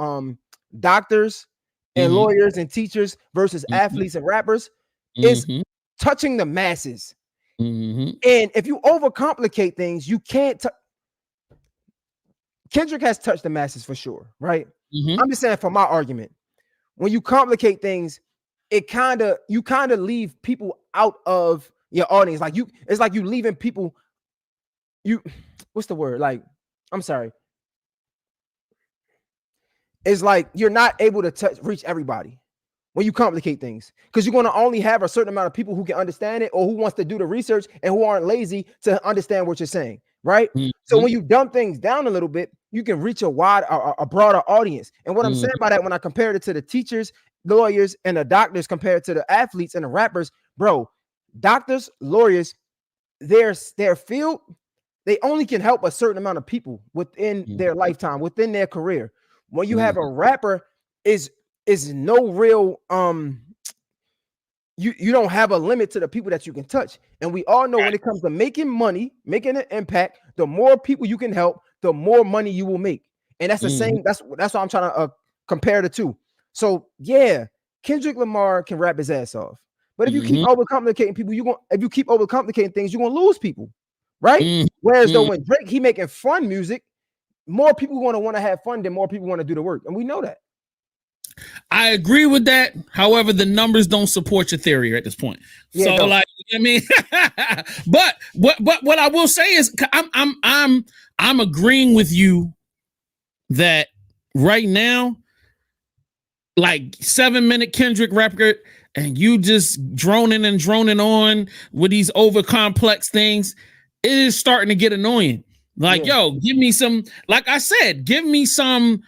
doctors and lawyers and teachers versus athletes and rappers. It's touching the masses. And if you overcomplicate things, you can't. Kendrick has touched the masses for sure, right? I'm just saying for my argument, when you complicate things, you kind of leave people out of your audience. Like it's like you leaving people what's the word? Like, I'm sorry. It's like you're not able to reach everybody when you complicate things, because you're going to only have a certain amount of people who can understand it or who wants to do the research and who aren't lazy to understand what you're saying, right? So when you dumb things down a little bit, you can reach a broader audience. And what I'm saying by that, when I compared it to the teachers, the lawyers, and the doctors compared to the athletes and the rappers, bro, doctors, lawyers, their field, they only can help a certain amount of people within their lifetime, within their career. When you have a rapper, is no real you don't have a limit to the people that you can touch. And we all know when it comes to making money, making an impact, the more people you can help, the more money you will make. And that's the same. That's why I'm trying to compare the two. So yeah, Kendrick Lamar can rap his ass off, but if you keep overcomplicating people, if you keep overcomplicating things, you're gonna lose people, right? Whereas though when Drake, he making fun music, more people want to have fun than more people want to do the work, and we know that. I agree with that. However, the numbers don't support your theory at this point. Yeah, so, like, I mean, but what I will say is, I'm agreeing with you that right now, like 7-minute Kendrick record, and you just droning on with these over complex things, it is starting to get annoying. Like, yo, give me some, like I said, give me some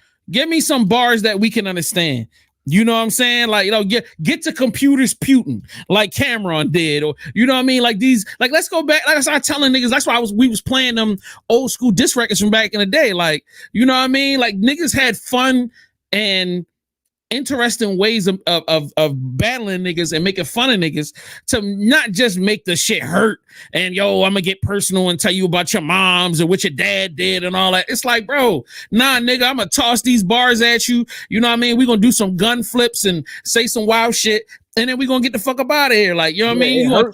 bars that we can understand. You know what I'm saying? Like, you know, get to computers putin' like Cameron did, or you know what I mean? Like these, like, let's go back. Like I started telling niggas, that's why we was playing them old school disc records from back in the day. Like, you know what I mean? Like niggas had fun and interesting ways of battling niggas and making fun of niggas, to not just make the shit hurt and yo, I'm gonna get personal and tell you about your moms and what your dad did and all that. It's like, bro, nah, nigga, I'm gonna toss these bars at you. You know what I mean? We're gonna do some gun flips and say some wild shit, and then we're gonna get the fuck up out of here. Like, you know what I mean? Go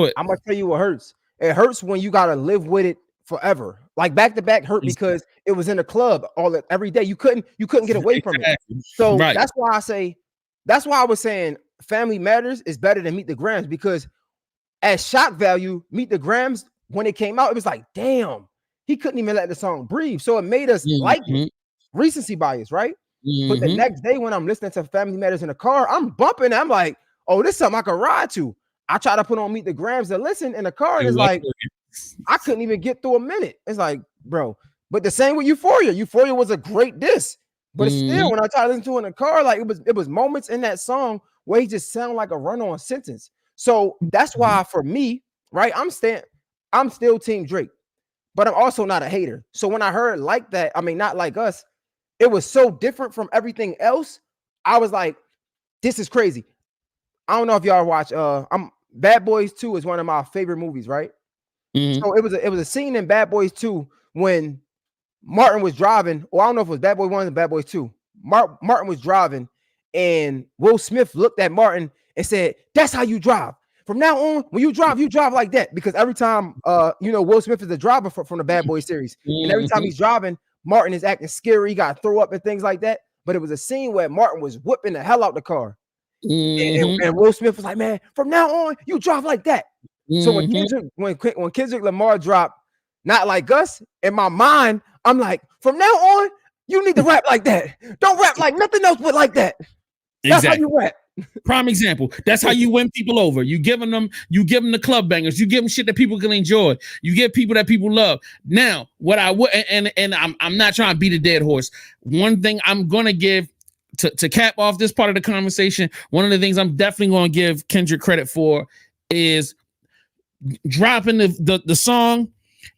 ahead. I'm gonna tell you what hurts. It hurts when you gotta live with it forever. Like back to back hurt because it was in the club every day. You couldn't get away from it. So that's why I was saying Family Matters is better than Meet the Grams, because as shock value, Meet the Grams, when it came out, it was like, damn, he couldn't even let the song breathe. So it made us like it. Recency bias, right? But the next day when I'm listening to Family Matters in the car, I'm bumping. I'm like, oh, this is something I can ride to. I try to put on Meet the Grams and listen in the car, and it's like, I couldn't even get through a minute. It's like, bro. But the same with Euphoria. Euphoria was a great diss, but still, when I tried to listen to it in the car, like it was moments in that song where he just sounded like a run-on sentence. So that's why, for me, right, I'm still Team Drake, but I'm also not a hater. So when I heard Like That, I mean, Not Like Us, it was so different from everything else. I was like, this is crazy. I don't know if y'all watch. Bad Boys 2 is one of my favorite movies, right? So it was a scene in Bad Boys 2 when Martin was driving, or I don't know if it was Bad Boy 1 and Bad Boys 2. Martin was driving, and Will Smith looked at Martin and said, "That's how you drive. From now on, when you drive like that." Because every time, Will Smith is the driver from the Bad Boys series, and every time he's driving, Martin is acting scary. He got to throw up and things like that. But it was a scene where Martin was whipping the hell out the car, and Will Smith was like, "Man, from now on, you drive like that." So when Kendrick Lamar dropped Not Like Us, in my mind, I'm like, from now on, you need to rap like that. Don't rap like nothing else but like that. That's how you rap. Prime example. That's how you win people over. You give them the club bangers. You give them shit that people can enjoy. You give people that people love. Now, what I would, and I'm not trying to beat a dead horse. One thing I'm gonna give to cap off this part of the conversation, one of the things I'm definitely gonna give Kendrick credit for is dropping the song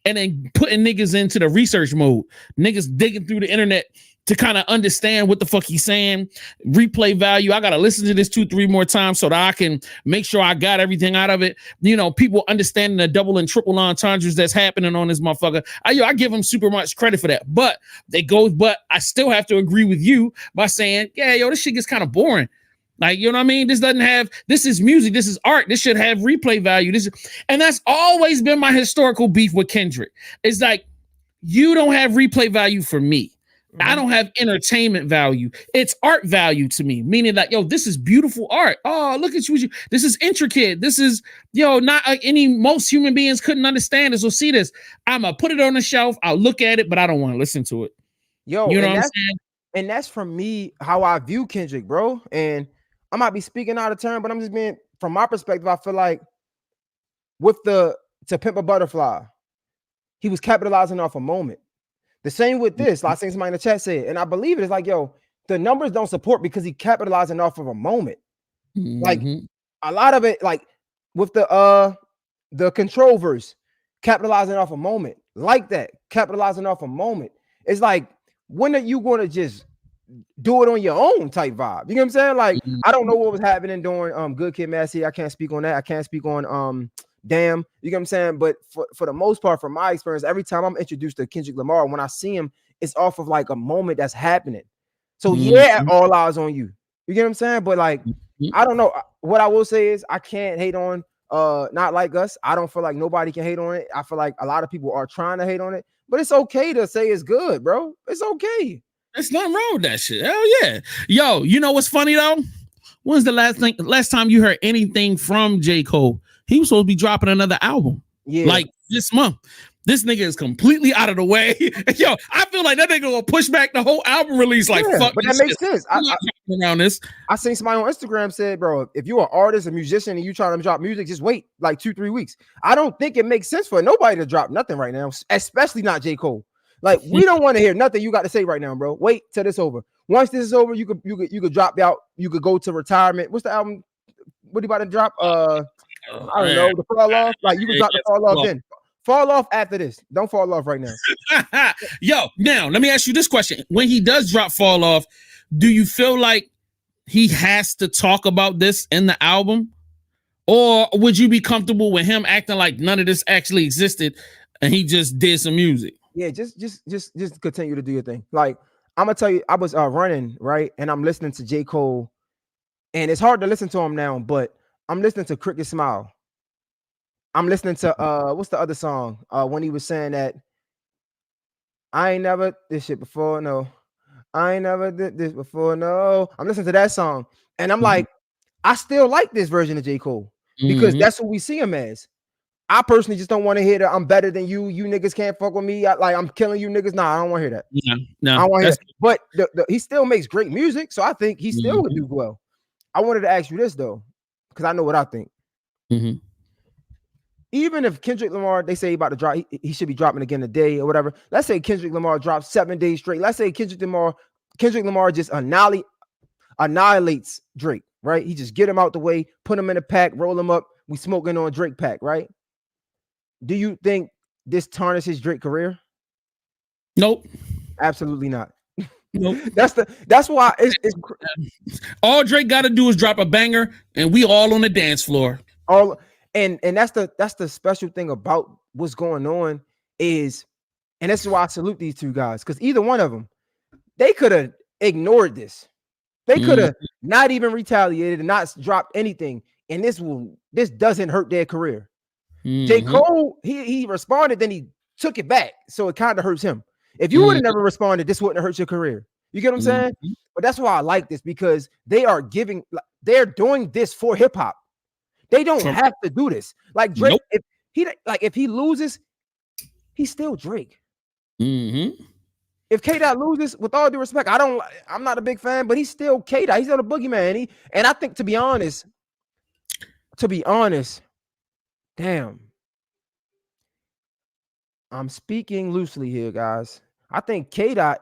and then putting niggas into the research mode. Niggas digging through the internet to kind of understand what the fuck he's saying. Replay value. I gotta listen to this 2-3 more times so that I can make sure I got everything out of it. You know, people understanding the double and triple entendres that's happening on this motherfucker. I give him super much credit for that. But I still have to agree with you by saying, yeah, yo, this shit gets kind of boring. Like, you know what I mean? This is music. This is art. This should have replay value. And that's always been my historical beef with Kendrick. It's like, you don't have replay value for me. I don't have entertainment value. It's art value to me, meaning that, yo, this is beautiful art. Oh, look at you. This is intricate. This is, not most human beings couldn't understand this or see this. I'm going to put it on the shelf. I'll look at it, but I don't want to listen to it. Yo, you know what I'm saying? And that's from me, how I view Kendrick, bro. And I might be speaking out of turn, but I'm just being, from my perspective, I feel like with To Pimp a Butterfly, he was capitalizing off a moment. The same with this. I seen somebody in the chat say it, and I believe it. It's like, yo, the numbers don't support because he capitalizing off of a moment. Like a lot of it, like with the control verse, capitalizing off a moment, like that, capitalizing off a moment. It's like, when are you going to just do it on your own type vibe? You know what I'm saying? Like, I don't know what was happening during Good Kid, Mad City. I can't speak on that. I can't speak on Damn, you know what I'm saying? But for the most part, from my experience, every time I'm introduced to Kendrick Lamar, when I see him, it's off of like a moment that's happening. So yeah, all eyes on you. You get what I'm saying? But like, I don't know. What I will say is I can't hate on Not Like Us. I don't feel like nobody can hate on it. I feel like a lot of people are trying to hate on it, but it's okay to say it's good, bro. It's okay. There's nothing wrong with that shit. Hell yeah. Yo, you know what's funny though? When's the last time you heard anything from J. Cole? He was supposed to be dropping another album. Yeah. Like this month. This nigga is completely out of the way. Yo, I feel like that nigga will push back the whole album release. Like, fuck. But that makes sense. Around this. I seen somebody on Instagram said, bro, if you're an artist, a musician, and you trying to drop music, just wait like 2-3 weeks. I don't think it makes sense for nobody to drop nothing right now, especially not J. Cole. Like, we don't want to hear nothing you got to say right now, bro. Wait till this over. Once this is over, you could drop out. You could go to retirement. What's the album? What are you about to drop? I don't know. The Fall Off. Like, you can drop the Fall Off then. Fall off after this. Don't fall off right now. Yo, now let me ask you this question. When he does drop Fall Off, do you feel like he has to talk about this in the album? Or would you be comfortable with him acting like none of this actually existed and he just did some music? Yeah, just continue to do your thing. Like, I'm gonna tell you, I was running, right? And I'm listening to J. Cole, and it's hard to listen to him now, but I'm listening to Cricket Smile. I'm listening to what's the other song? When he was saying that I ain't never this shit before, no. I ain't never did this before, no. I'm listening to that song, and I'm like, I still like this version of J. Cole because that's what we see him as. I personally just don't want to hear that I'm better than you. You niggas can't fuck with me. I'm killing you niggas. Nah, I don't want to hear that. Yeah, no, I don't want to hear that. But he still makes great music, so I think he still would do well. I wanted to ask you this though, because I know what I think. Even if Kendrick Lamar, they say he about to drop, he should be dropping again today or whatever. Let's say Kendrick Lamar drops 7 days straight. Let's say Kendrick Lamar just annihilates Drake, right? He just get him out the way, put him in a pack, roll him up. We smoking on Drake pack, right? Do you think this tarnishes Drake's career? Nope. Absolutely not. Nope. That's why it's all Drake got to do is drop a banger, and we all on the dance floor. And that's the special thing about what's going on is, and this is why I salute these two guys, because either one of them, they could have ignored this. They could have not even retaliated and not dropped anything, and this doesn't hurt their career. J. Cole, he responded, then he took it back, so it kind of hurts him. If you would have never responded, this wouldn't have hurt your career. You get what I'm saying? But that's why I like this, because they're doing this for hip hop. They don't have to do this. Like Drake, if he loses, he's still Drake. If K-Dot loses, with all due respect, I'm not a big fan, but he's still K-Dot. He's still the boogeyman. And I think to be honest, damn. I'm speaking loosely here, guys. I think K-Dot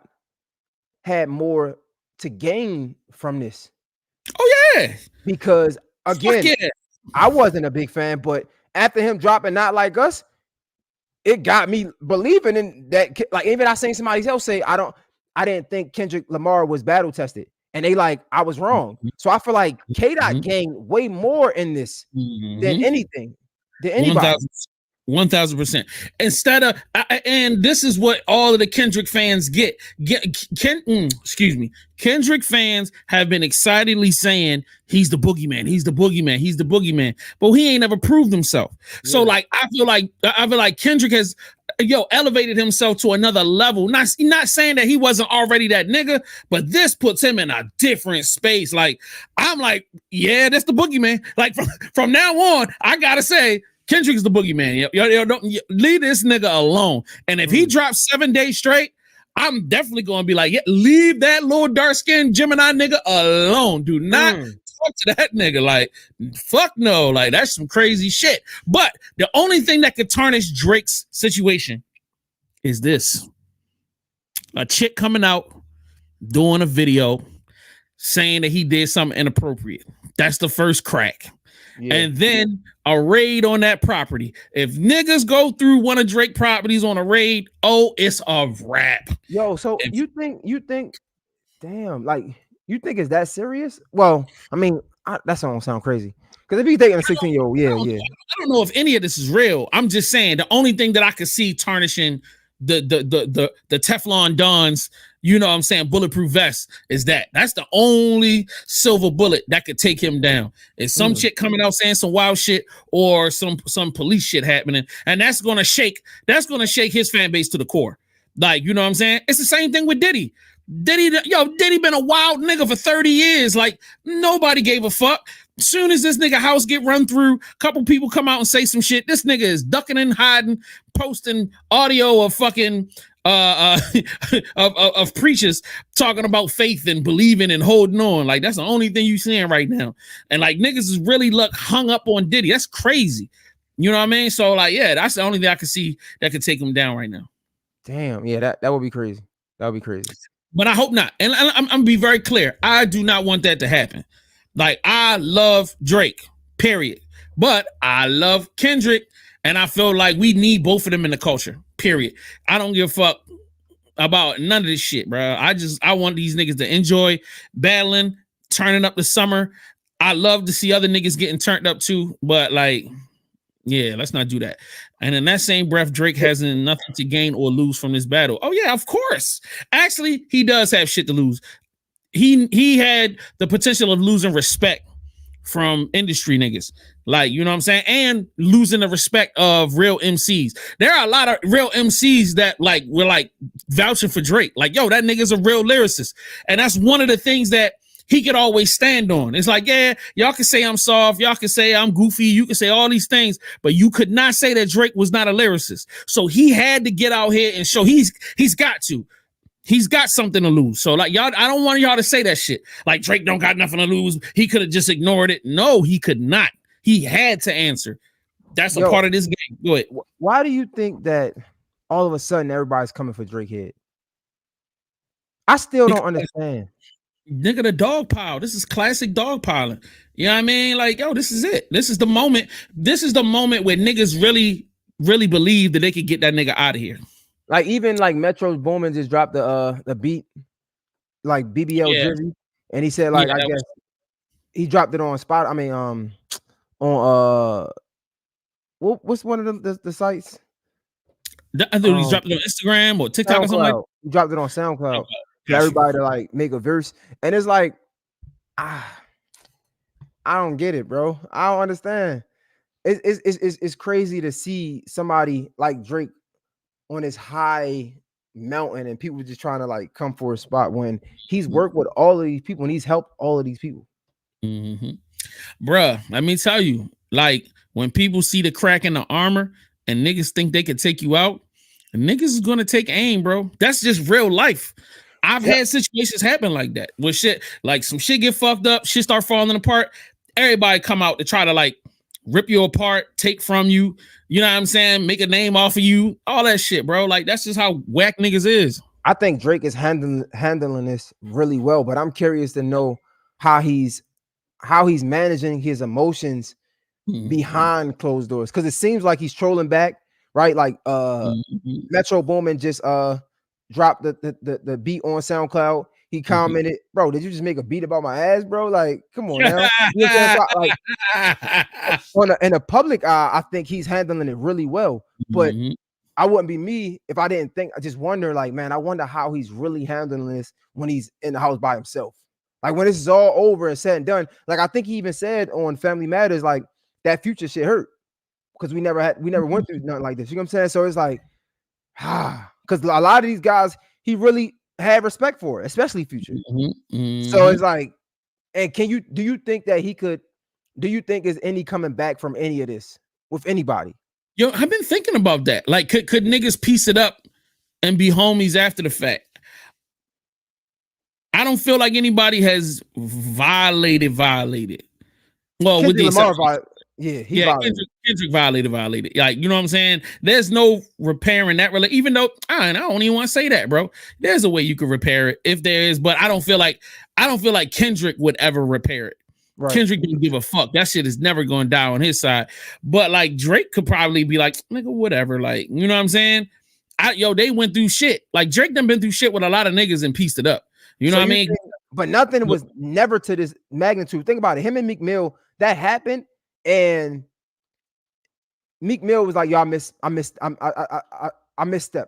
had more to gain from this. Oh yeah. Because again, I wasn't a big fan, but after him dropping Not Like Us, it got me believing in that. Like, even I seen somebody else say, I didn't think Kendrick Lamar was battle tested. And I was wrong. So I feel like K-Dot gained way more in this than anything. Than anybody. 1000%. Instead of, and this is what all of the Kendrick fans get. Kendrick fans have been excitedly saying he's the boogeyman, he's the boogeyman, he's the boogeyman, but he ain't ever proved himself. So like, I feel like Kendrick has, elevated himself to another level. Not saying that he wasn't already that nigga, but this puts him in a different space. Like, I'm like, yeah, that's the boogeyman. Like, from now on, I gotta say, Kendrick's the boogeyman. Don't leave this nigga alone. And if he drops 7 days straight, I'm definitely gonna be like, yeah, leave that little dark-skinned Gemini nigga alone. Do not talk to that nigga. Like, fuck no. Like, that's some crazy shit. But the only thing that could tarnish Drake's situation is this: a chick coming out doing a video saying that he did something inappropriate. That's the first crack. Yeah. And then a raid on that property. If niggas go through one of Drake properties on a raid, it's a wrap. Yo, so you think, damn, like, you think it's that serious? Well, I mean, that don't sound crazy. Because if you taking a 16-year-old, yeah. I don't know if any of this is real. I'm just saying the only thing that I could see tarnishing the Teflon Dons, you know what I'm saying, bulletproof vest is that's the only silver bullet that could take him down. Is some chick coming out saying some wild shit or some police shit happening, and that's gonna shake his fan base to the core. Like, you know what I'm saying? It's the same thing with Diddy. Diddy been a wild nigga for 30 years. Like, nobody gave a fuck. Soon as this nigga house get run through, a couple people come out and say some shit. This nigga is ducking and hiding, posting audio of fucking of preachers talking about faith and believing and holding on. Like, that's the only thing you seeing right now. And like, niggas is really hung up on Diddy. That's crazy. You know what I mean? So like, yeah, that's the only thing I can see that could take him down right now. Damn, yeah, that would be crazy. That would be crazy. But I hope not. And I'm gonna be very clear. I do not want that to happen. Like, I love Drake, period. But I love Kendrick, and I feel like we need both of them in the culture, period. I don't give a fuck about none of this shit, bro. I want these niggas to enjoy battling, turning up the summer. I love to see other niggas getting turned up too, but like, yeah, let's not do that. And in that same breath, Drake has nothing to gain or lose from this battle. Oh yeah, of course. Actually, he does have shit to lose. He had the potential of losing respect from industry niggas. Like, you know what I'm saying? And losing the respect of real MCs. There are a lot of real MCs that like were like vouching for Drake. Like, yo, that nigga's a real lyricist. And that's one of the things that he could always stand on. It's like, yeah, y'all can say I'm soft. Y'all can say I'm goofy. You can say all these things, but you could not say that Drake was not a lyricist. So he had to get out here and show he's got to. He's got something to lose. So like, y'all, I don't want y'all to say that shit. Like, Drake don't got nothing to lose. He could have just ignored it. No, he could not. He had to answer. That's a part of this game. Go ahead. Why do you think that all of a sudden everybody's coming for Drake head? I still don't understand. Nigga, the dog pile. This is classic dog piling. You know what I mean? Like, yo, this is it. This is the moment. This is the moment where niggas really, really believe that they could get that nigga out of here. Like, even like Metro Boomin just dropped the beat, like BBL Drizzy, and he said like, I guess he dropped it on Spot. I mean, on what's one of the sites? I think he dropped it on Instagram or TikTok or something like that. He dropped it on SoundCloud for everybody to like make a verse, and it's like, I don't get it, bro. I don't understand. It's crazy to see somebody like Drake on this high mountain and people just trying to like come for a spot when he's worked with all of these people and he's helped all of these people. Mm-hmm. Bruh, let me tell you, like, when people see the crack in the armor and niggas think they could take you out, niggas is gonna take aim, bro. That's just real life. I've had situations happen like that where shit, like some shit get fucked up, shit start falling apart. Everybody come out to try to like rip you apart, take from you, you know what I'm saying? Make a name off of you, all that shit, bro. Like, that's just how whack niggas is. I think Drake is handling this really well, but I'm curious to know how he's managing his emotions behind closed doors, because it seems like he's trolling back, right? Like Metro Boomin just dropped the beat on SoundCloud. He commented, bro, did you just make a beat about my ass, bro? Like, come on now. You know what I'm saying? Like, in a public eye, I think he's handling it really well. But I wouldn't be me if I didn't think. I just wonder, like, man, I wonder how he's really handling this when he's in the house by himself. Like, when this is all over and said and done. Like, I think he even said on Family Matters, like, that Future shit hurt because we never went through nothing like this. You know what I'm saying? So it's like, Because a lot of these guys, he really had respect for, especially Future. So it's like, and do you think that he could? Do you think is any coming back from any of this with anybody? Yo, I've been thinking about that. Like, could niggas piece it up and be homies after the fact? I don't feel like anybody has violated. Well, Kendrick with the Lamar exception. he violated. Kendrick violated. Like, you know what I'm saying? There's no repairing that really, even though I don't even want to say that, bro. There's a way you could repair it if there is, but I don't feel like Kendrick would ever repair it. Right. Kendrick didn't give a fuck. That shit is never going to die on his side. But like Drake could probably be like, nigga, whatever. Like, you know what I'm saying? They went through shit. Like Drake done been through shit with a lot of niggas and pieced it up. You know what I mean? But nothing was never to this magnitude. Think about it. Him and Meek Mill, that happened, and Meek Mill was like, "Yo, I misstepped.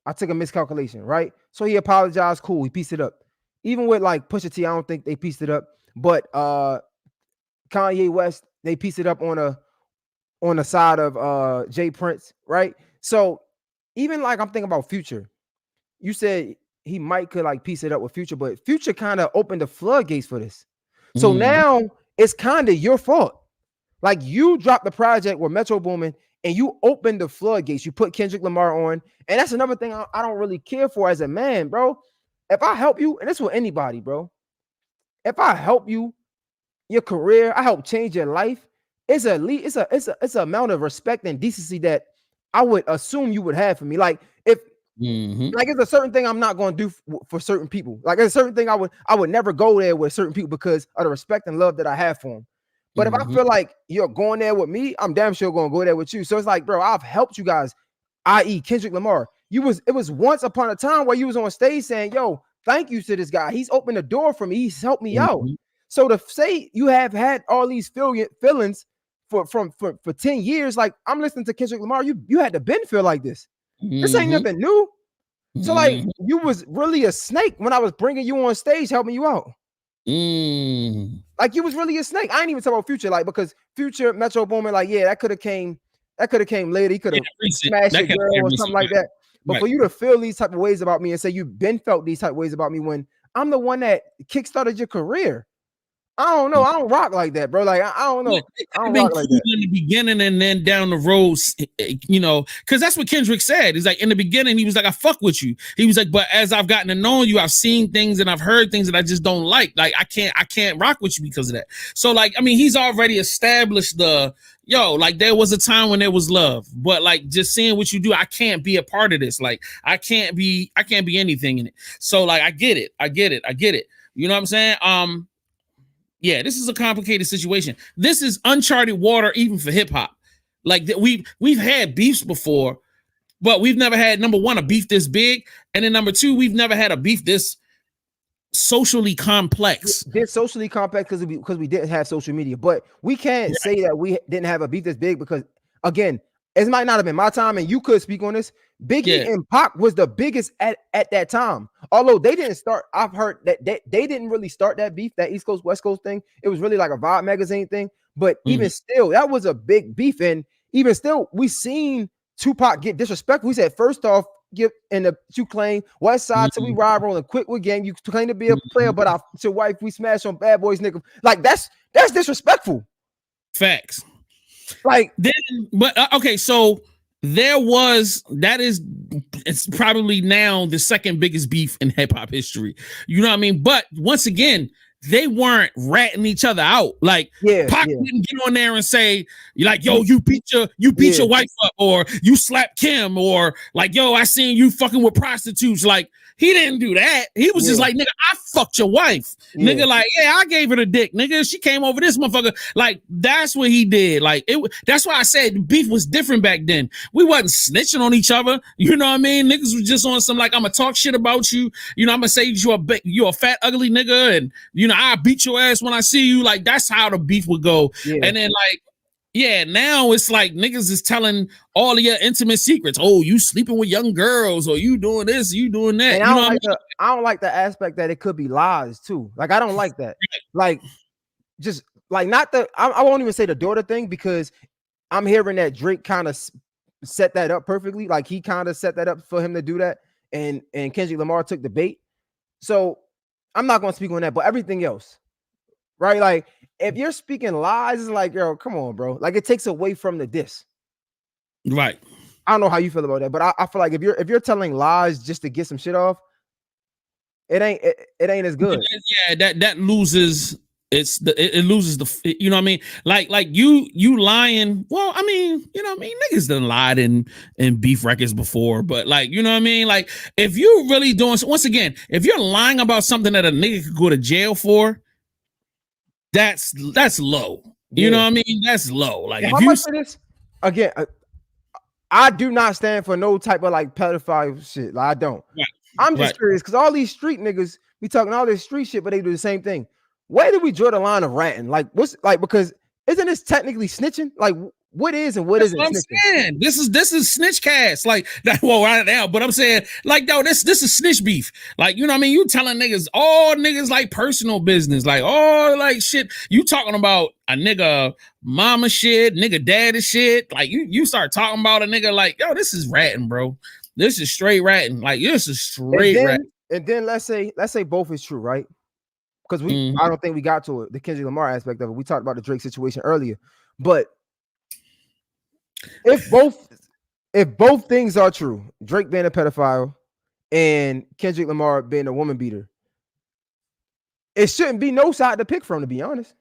I took a miscalculation, right?" So he apologized. Cool. He pieced it up. Even with like Pusha T, I don't think they pieced it up. But Kanye West, they pieced it up on the side of Jay Prince, right? So even like I'm thinking about Future. You said he could like piece it up with Future, but Future kind of opened the floodgates for this. So now it's kind of your fault. Like you dropped the project with Metro Boomin and you opened the floodgates. You put Kendrick Lamar on, and that's another thing I don't really care for as a man, bro. If I help you, and this with anybody, bro. If I help you, your career, I help change your life. It's an amount of respect and decency that I would assume you would have for me. Like if like it's a certain thing I'm not going to do for certain people. Like it's a certain thing I would never go there with certain people because of the respect and love that I have for them. But if I feel like you're going there with me, I'm damn sure going to go there with you. So it's like, bro, I've helped you guys, i.e. Kendrick Lamar. It was once upon a time where you was on stage saying, yo, thank you to this guy. He's opened the door for me. He's helped me out. So to say you have had all these feelings for 10 years, like I'm listening to Kendrick Lamar, you had to been feel like this. This ain't nothing new. So like you was really a snake when I was bringing you on stage, helping you out. Like you was really a snake. I ain't even talk about Future, like because Future, Metro Boomin, like yeah, that could have came later. He could have smashed a girl or something like that. But for you to feel these type of ways about me and say you've been felt these type of ways about me when I'm the one that kickstarted your career. I don't know. I don't rock like that, bro. Like I don't know. I don't rock like that. In the beginning and then down the road, you know, because that's what Kendrick said. He's like in the beginning, he was like, "I fuck with you." He was like, "But as I've gotten to know you, I've seen things and I've heard things that I just don't like. Like I can't rock with you because of that." So like, I mean, he's already established like there was a time when there was love, but like just seeing what you do, I can't be a part of this. Like I can't be anything in it. So like, I get it. You know what I'm saying? Yeah, this is a complicated situation. This is uncharted water, even for hip hop. Like we've had beefs before, but we've never had, number one, a beef this big, and then number two, we've never had a beef this socially complex. This socially complex because we didn't have social media, but we can't say that we didn't have a beef this big because again, it might not have been my time, and you could speak on this. Biggie and Pac was the biggest at that time. Although they didn't start, I've heard that they didn't really start that beef, that East Coast, West Coast thing. It was really like a Vibe magazine thing. But even still, that was a big beef. And even still, we seen Tupac get disrespectful. We said, first off, you claim West Side till we ride rolling quick with gang. You claim to be a player, but your wife, we smash on Bad Boys, nigga. Like that's disrespectful. Facts. Like then, but okay, so it's probably now the second biggest beef in hip hop history. You know what I mean? But once again, they weren't ratting each other out. Like Pac didn't get on there and say, like, yo, you beat your wife up, or you slapped Kim, or like, yo, I seen you fucking with prostitutes. Like, he didn't do that. He was just like, nigga, I fucked your wife. Nigga, like, yeah, I gave her the dick. Nigga, she came over this motherfucker. Like, that's what he did. Like, that's why I said beef was different back then. We wasn't snitching on each other. You know what I mean? Niggas was just on some, like, I'm gonna talk shit about you. You know, I'm gonna say you're a fat, ugly nigga, and, you know, I beat your ass when I see you. Like, that's how the beef would go. And then, like, yeah, now it's like niggas is telling all of your intimate secrets. Oh, you sleeping with young girls, or you doing this, you doing that. And I don't like the aspect that it could be lies too. Like I don't like that. Like just like not the I won't even say the daughter thing because I'm hearing that Drake kind of set that up perfectly. Like he kind of set that up for him to do that, and Kendrick Lamar took the bait. So I'm not going to speak on that, but everything else, right? Like if you're speaking lies, it's like, yo, come on, bro. Like it takes away from the diss. Right. I don't know how you feel about that, but I feel like if you're telling lies just to get some shit off, it ain't as good. Yeah, that loses. It loses the, you know what I mean? Like you lying. Well, I mean, you know what I mean? Niggas done lied in beef records before, but like, you know what I mean? Like if you really doing, once again, if you're lying about something that a nigga could go to jail for, that's low. You know what I mean? That's low. Like if how much of this, again, I do not stand for no type of like pedophile shit. Like I don't. Right. I'm just curious because all these street niggas be talking all this street shit, but they do the same thing. Where do we draw the line of ratting? Like what's like, because isn't this technically snitching? Like what is and what isn't snitching? This is snitch cast. Like that, well, right now, but I'm saying like, no, this is snitch beef. Like, you know what I mean? You telling niggas all niggas like personal business, like all like shit. You talking about a nigga mama shit, nigga daddy shit. Like you start talking about a nigga like, yo, this is ratting, bro. This is straight ratting. Like this is straight ratting. And then let's say both is true, right? Because I don't think we got to it, the Kendrick Lamar aspect of it. We talked about the Drake situation earlier, but if both things are true, Drake being a pedophile and Kendrick Lamar being a woman beater, it shouldn't be no side to pick from, to be honest.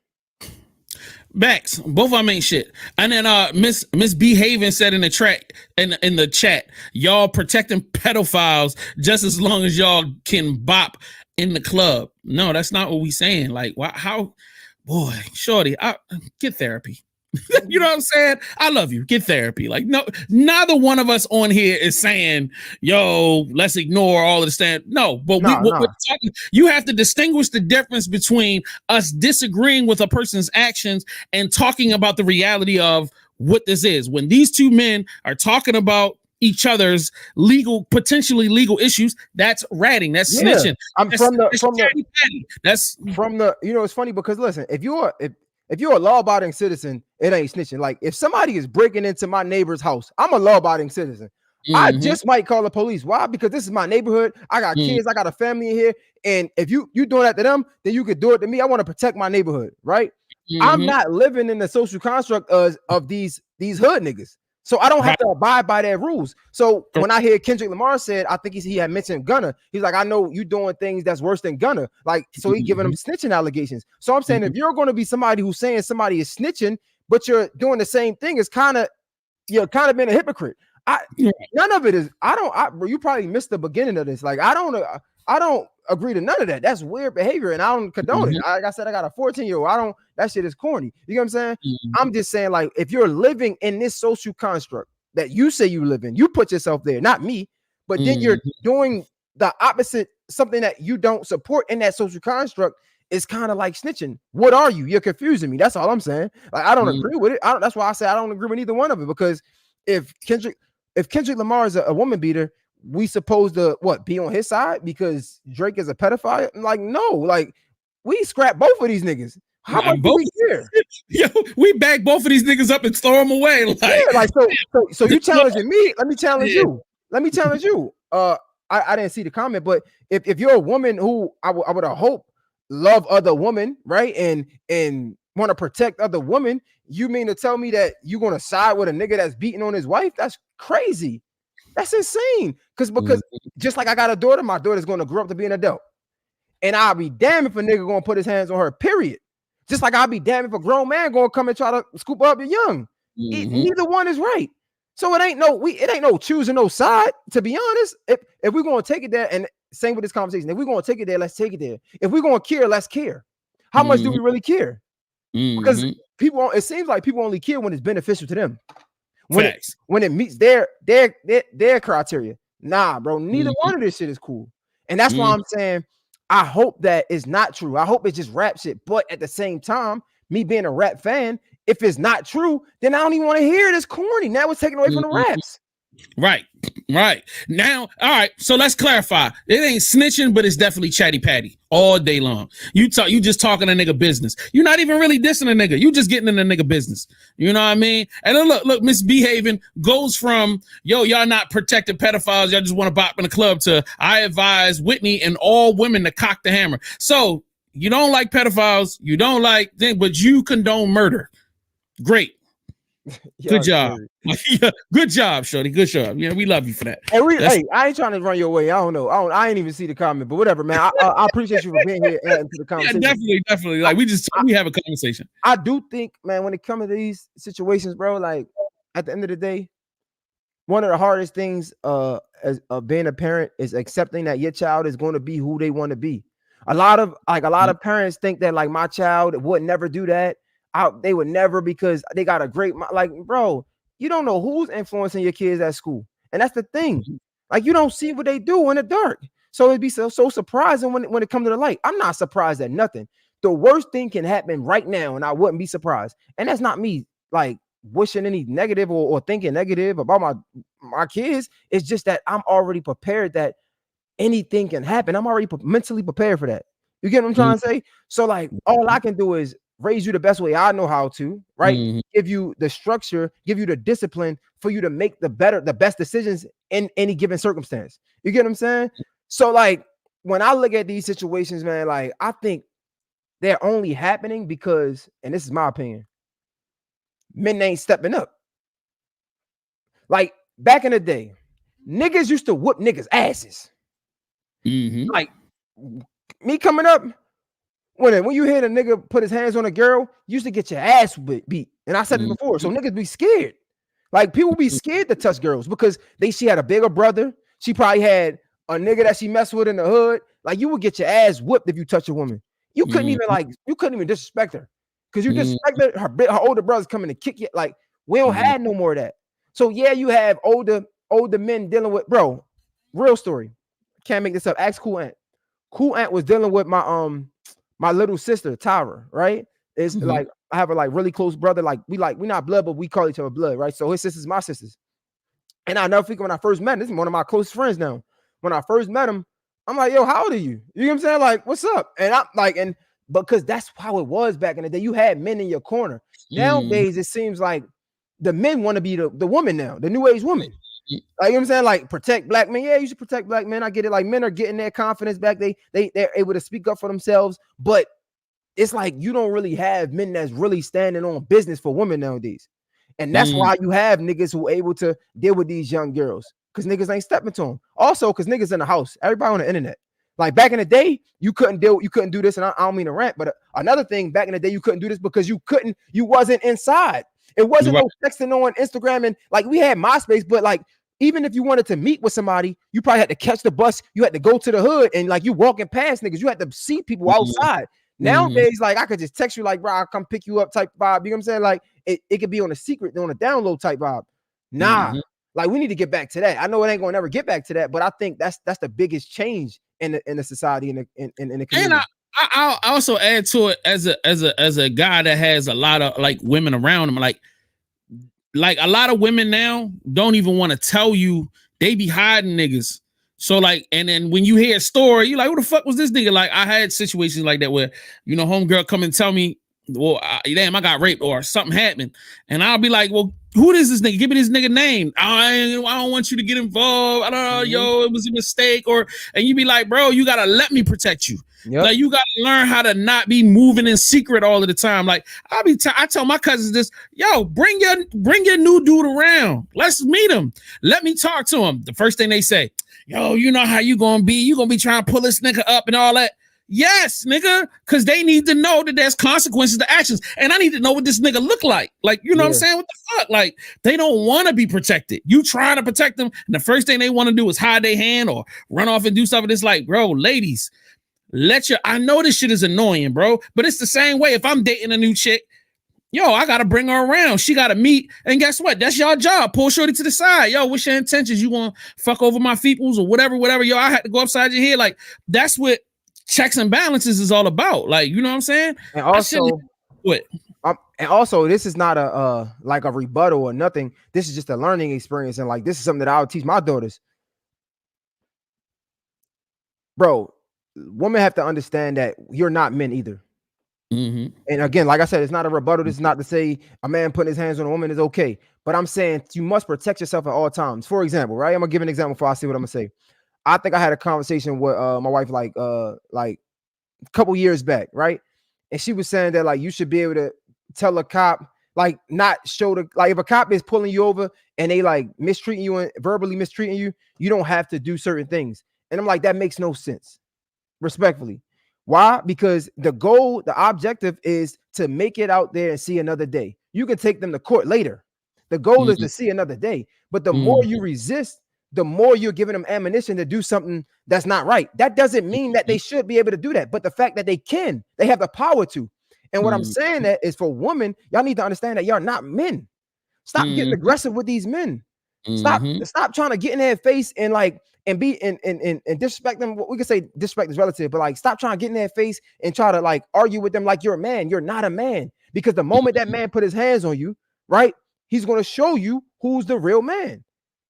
Backs, both of them ain't shit. And then Miss Behaving said in the track in the chat, y'all protecting pedophiles just as long as y'all can bop in the club. No, that's not what we saying. Like, how, boy, shorty, get therapy. You know what I'm saying? I love you. Get therapy. Like, no, neither one of us on here is saying, yo, let's ignore all of the stand. No, but we're talking, you have to distinguish the difference between us disagreeing with a person's actions and talking about the reality of what this is. When these two men are talking about each other's potentially legal issues, that's ratting, that's snitching. You know, it's funny because listen, if you're a law-abiding citizen, it ain't snitching. Like if somebody is breaking into my neighbor's house, I'm a law-abiding citizen. I just might call the police. Why? Because this is my neighborhood. I got kids, I got a family in here. And if you doing that to them, then you could do it to me. I want to protect my neighborhood, right? I'm not living in the social construct of these hood niggas. So I don't have to abide by their rules. So when I hear Kendrick Lamar said, I think he had mentioned Gunna. He's like, I know you doing things that's worse than Gunna. Like, so he giving them snitching allegations. So I'm saying if you're going to be somebody who's saying somebody is snitching, but you're doing the same thing, it's you're kind of being a hypocrite. None of it is. You probably missed the beginning of this. Like, I don't agree to none of that. That's weird behavior, and I don't condone it. Like I said, I got a 14-year-old. That shit is corny. You know what I'm saying? I'm just saying, like, if you're living in this social construct that you say you live in, you put yourself there, not me, but then you're doing the opposite, something that you don't support in that social construct, is kind of like snitching. What are you? You're confusing me. That's all I'm saying. Like, I don't agree with it. That's why I say I don't agree with either one of it, because if Kendrick Lamar is a woman beater, we supposed to be on his side because Drake is a pedophile? Like, no, like we scrap both of these niggas. How much do we care? Yo, we back both of these niggas up and throw them away. Like, so you challenging me? Let me challenge you. I didn't see the comment, but if you're a woman who I would hope love other women, right, and want to protect other women, you mean to tell me that you're gonna side with a nigga that's beating on his wife? That's crazy. That's insane. Because just like I got a daughter, my daughter's gonna grow up to be an adult, and I'll be damned if a nigga gonna put his hands on her. Period. Just like I'll be damned if a grown man gonna come and try to scoop up your young. Neither one is right. So it ain't no choosing no side. To be honest, if we're gonna take it there, and same with this conversation, if we're gonna take it there, let's take it there. If we're gonna care, let's care. How much do we really care? Because it seems like people only care when it's beneficial to them. When it meets their criteria. Nah, bro, neither one of this shit is cool. And that's why I'm saying I hope that it's not true. I hope it's just rap shit. But at the same time, me being a rap fan, if it's not true, then I don't even want to hear this corny. Now it's taken away from the raps. Right. Now, all right. So let's clarify. It ain't snitching, but it's definitely chatty patty all day long. You just talking a nigga business. You're not even really dissing a nigga. You just getting in a nigga business. You know what I mean? And then look, misbehaving goes from y'all not protected pedophiles. Y'all just want to bop in the club to I advise Whitney and all women to cock the hammer. So you don't like pedophiles. You don't like things, but you condone murder. Great. Good job. Good job, shorty. Good job. Yeah, we love you for that. Hey, I ain't trying to run your way. I don't know. I ain't even see the comment, but whatever, man. I appreciate you for being here and adding to the conversation. Yeah, definitely. Like we have a conversation. I do think, man, when it comes to these situations, bro, like at the end of the day, one of the hardest things as being a parent is accepting that your child is going to be who they want to be. A lot of parents think that like my child would never do that. They would never because they got a great like, bro. You don't know who's influencing your kids at school, and that's the thing. Like you don't see what they do in the dark, so it'd be so surprising when it comes to the light. I'm not surprised at nothing. The worst thing can happen right now, and I wouldn't be surprised. And that's not me like wishing any negative or thinking negative about my kids. It's just that I'm already prepared that anything can happen. I'm already mentally prepared for that. You get what I'm trying to say? So like all I can do is raise you the best way I know how to, right? Give you the structure, give you the discipline for you to make the best decisions in any given circumstance. You get what I'm saying? So like when I look at these situations, man, like I think they're only happening because, and this is my opinion, men ain't stepping up. Like back in the day, niggas used to whoop niggas' asses. Like me coming up, when you hear a nigga put his hands on a girl, you used to get your ass beat. And I said it before. So niggas be scared. Like people be scared to touch girls because she had a bigger brother. She probably had a nigga that she messed with in the hood. Like you would get your ass whipped if you touch a woman. You couldn't even disrespect her. Because you disrespected her older brothers coming to kick you. Like we don't have no more of that. So yeah, you have older men dealing with, bro, real story. Can't make this up. Ask Cool Ant. Cool Ant was dealing with my little sister, Tyra, right? It's like I have a like really close brother. Like we not blood, but we call each other blood, right? So his sisters, my sisters. And I never forget when I first met him. This is one of my close friends now. When I first met him, I'm like, yo, how old are you? You know what I'm saying? Like, what's up? And I'm like, and because that's how it was back in the day. You had men in your corner. Nowadays, it seems like the men want to be the woman now, the new age woman. Like, you know what I'm saying? Like protect black men. Yeah, you should protect black men. I get it. Like men are getting their confidence back. They're able to speak up for themselves. But it's like you don't really have men that's really standing on business for women nowadays. And that's why you have niggas who are able to deal with these young girls. Because niggas ain't stepping to them. Also, because niggas in the house, everybody on the internet. Like back in the day, you couldn't do this. And I don't mean to rant, but another thing back in the day, you couldn't do this because you wasn't inside. It wasn't no texting on Instagram. And like we had MySpace, but like even if you wanted to meet with somebody, you probably had to catch the bus. You had to go to the hood and like you walking past niggas. You had to see people outside. Nowadays, like I could just text you like, bro, I'll come pick you up type vibe. You know what I'm saying? Like it could be on a secret, on a download type vibe. Nah, like we need to get back to that. I know it ain't gonna never get back to that, but I think that's the biggest change in the society in the community. And I'll also add to it as a guy that has a lot of like women around him, like a lot of women now don't even want to tell you. They be hiding niggas. So like, and then when you hear a story, you like, who the fuck was this nigga? Like I had situations like that where, you know, homegirl come and tell me, well, damn, I got raped or something happened. And I'll be like, well, who is this nigga? Give me this nigga name. I don't want you to get involved. I don't know, yo, it was a mistake. And you be like, bro, you gotta let me protect you. Like you gotta learn how to not be moving in secret all of the time. Like I tell my cousins this, yo, bring your new dude around. Let's meet him. Let me talk to him. The first thing they say, yo, you know how you gonna be. You gonna be trying to pull this nigga up and all that. Yes, nigga, because they need to know that there's consequences to actions. And I need to know what this nigga look like. Like, you know what I'm saying? What the fuck? Like, they don't want to be protected. You trying to protect them, and the first thing they want to do is hide their hand or run off and do stuff. And it's like, bro, ladies, I know this shit is annoying, bro, but it's the same way. If I'm dating a new chick, yo, I got to bring her around. She got to meet. And guess what? That's your job. Pull shorty to the side. Yo, what's your intentions? You want to fuck over my feeples or whatever. Yo, I had to go upside your head. Like, that's what checks and balances is all about. Like, you know what I'm saying? And also, And also, this is not a like a rebuttal or nothing. This is just a learning experience, and like this is something that I'll teach my daughters. Bro, women have to understand that you're not men either. And again, like I said, it's not a rebuttal. This is not to say a man putting his hands on a woman is okay. But I'm saying you must protect yourself at all times. For example, right? I'm gonna give an example before I see what I'm gonna say. I think I had a conversation with my wife like a couple years back, right? And she was saying that like you should be able to tell a cop, like not show the like if a cop is pulling you over and they like mistreating you and verbally mistreating you, you don't have to do certain things. And I'm like, that makes no sense, respectfully. Why? Because the goal, the objective is to make it out there and see another day. You can take them to court later. The goal is to see another day. But the more you resist, the more you're giving them ammunition to do something that's not right. That doesn't mean that they should be able to do that. But the fact that they can, they have the power to. And what I'm saying that is for women, y'all need to understand that y'all not men. Stop getting aggressive with these men. Stop trying to get in their face and like and be and disrespect them. We can say disrespect is relative, but like stop trying to get in their face and try to like argue with them like you're a man. You're not a man, because the moment that man put his hands on you, right, he's going to show you who's the real man.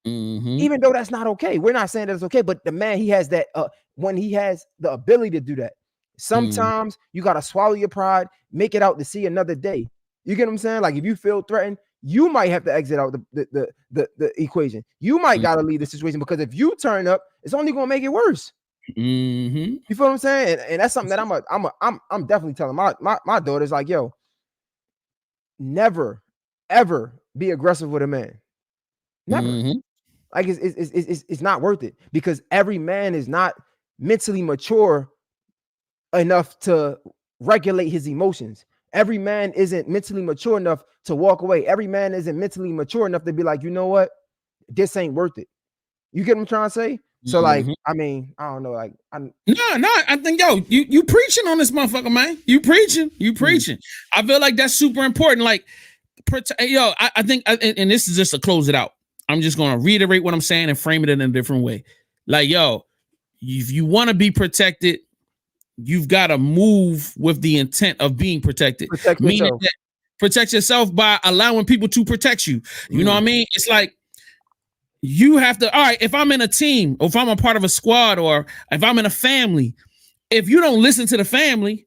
Even though that's not okay. We're not saying that it's okay, but the man, he has that when he has the ability to do that. Sometimes you got to swallow your pride, make it out to see another day. You get what I'm saying? Like if you feel threatened, you might have to exit out the equation. You might gotta leave the situation, because if you turn up, it's only gonna make it worse. You feel what I'm saying? And that's something that I'm definitely telling my daughters, like, yo, never ever be aggressive with a man. Never. Like it's not worth it, because every man is not mentally mature enough to regulate his emotions. Every man isn't mentally mature enough to walk away. Every man isn't mentally mature enough to be like, you know what, this ain't worth it. You get what I'm trying to say? So like, I mean, I don't know. Like, no, I think you preaching on this motherfucker, man. You preaching. I feel like that's super important. Like, I think, and this is just to close it out. I'm just gonna reiterate what I'm saying and frame it in a different way. Like, yo, if you want to be protected, you've got to move with the intent of being protected. Protect yourself by allowing people to protect you. You know what I mean? It's like you have to, all right, if I'm in a team, or if I'm a part of a squad, or if I'm in a family, if you don't listen to the family,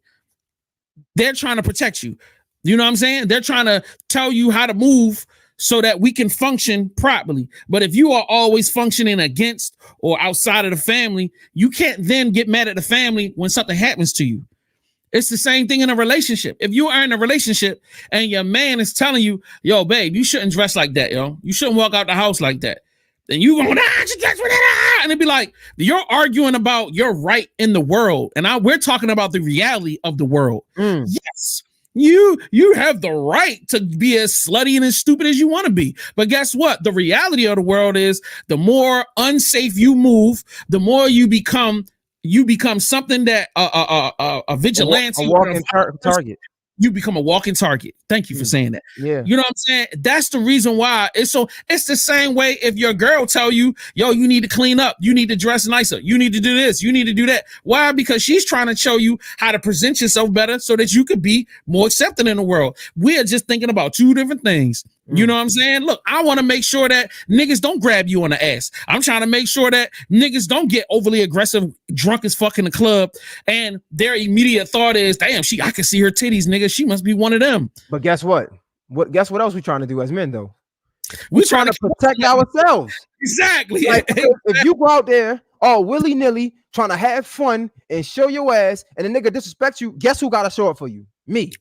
they're trying to protect you. You know what I'm saying? They're trying to tell you how to move so that we can function properly. But if you are always functioning against or outside of the family, you can't then get mad at the family when something happens to you. It's the same thing in a relationship. If you are in a relationship and your man is telling you, yo, babe, you shouldn't dress like that, yo. You shouldn't walk out the house like that. Then you going, and it'd be like, you're arguing about your right in the world. And we're talking about the reality of the world. Yes. You have the right to be as slutty and as stupid as you want to be. But guess what? The reality of the world is the more unsafe you move, the more you become something that a vigilante, a walking target. You become a walking target. Thank you for saying that. Yeah. You know what I'm saying? That's the reason why it's the same way if your girl tell you, yo, you need to clean up. You need to dress nicer. You need to do this. You need to do that. Why? Because she's trying to show you how to present yourself better so that you could be more accepted in the world. We are just thinking about two different things. You know what I'm saying? Look, I want to make sure that niggas don't grab you on the ass. I'm trying to make sure that niggas don't get overly aggressive, drunk as fuck in the club, and their immediate thought is, damn, I can see her titties, nigga. She must be one of them. But guess what? Guess what else we trying to do as men, though? We're trying to protect ourselves. Exactly. Like, if you go out there all willy-nilly trying to have fun and show your ass, and the nigga disrespects you, guess who got to show up for you? Me.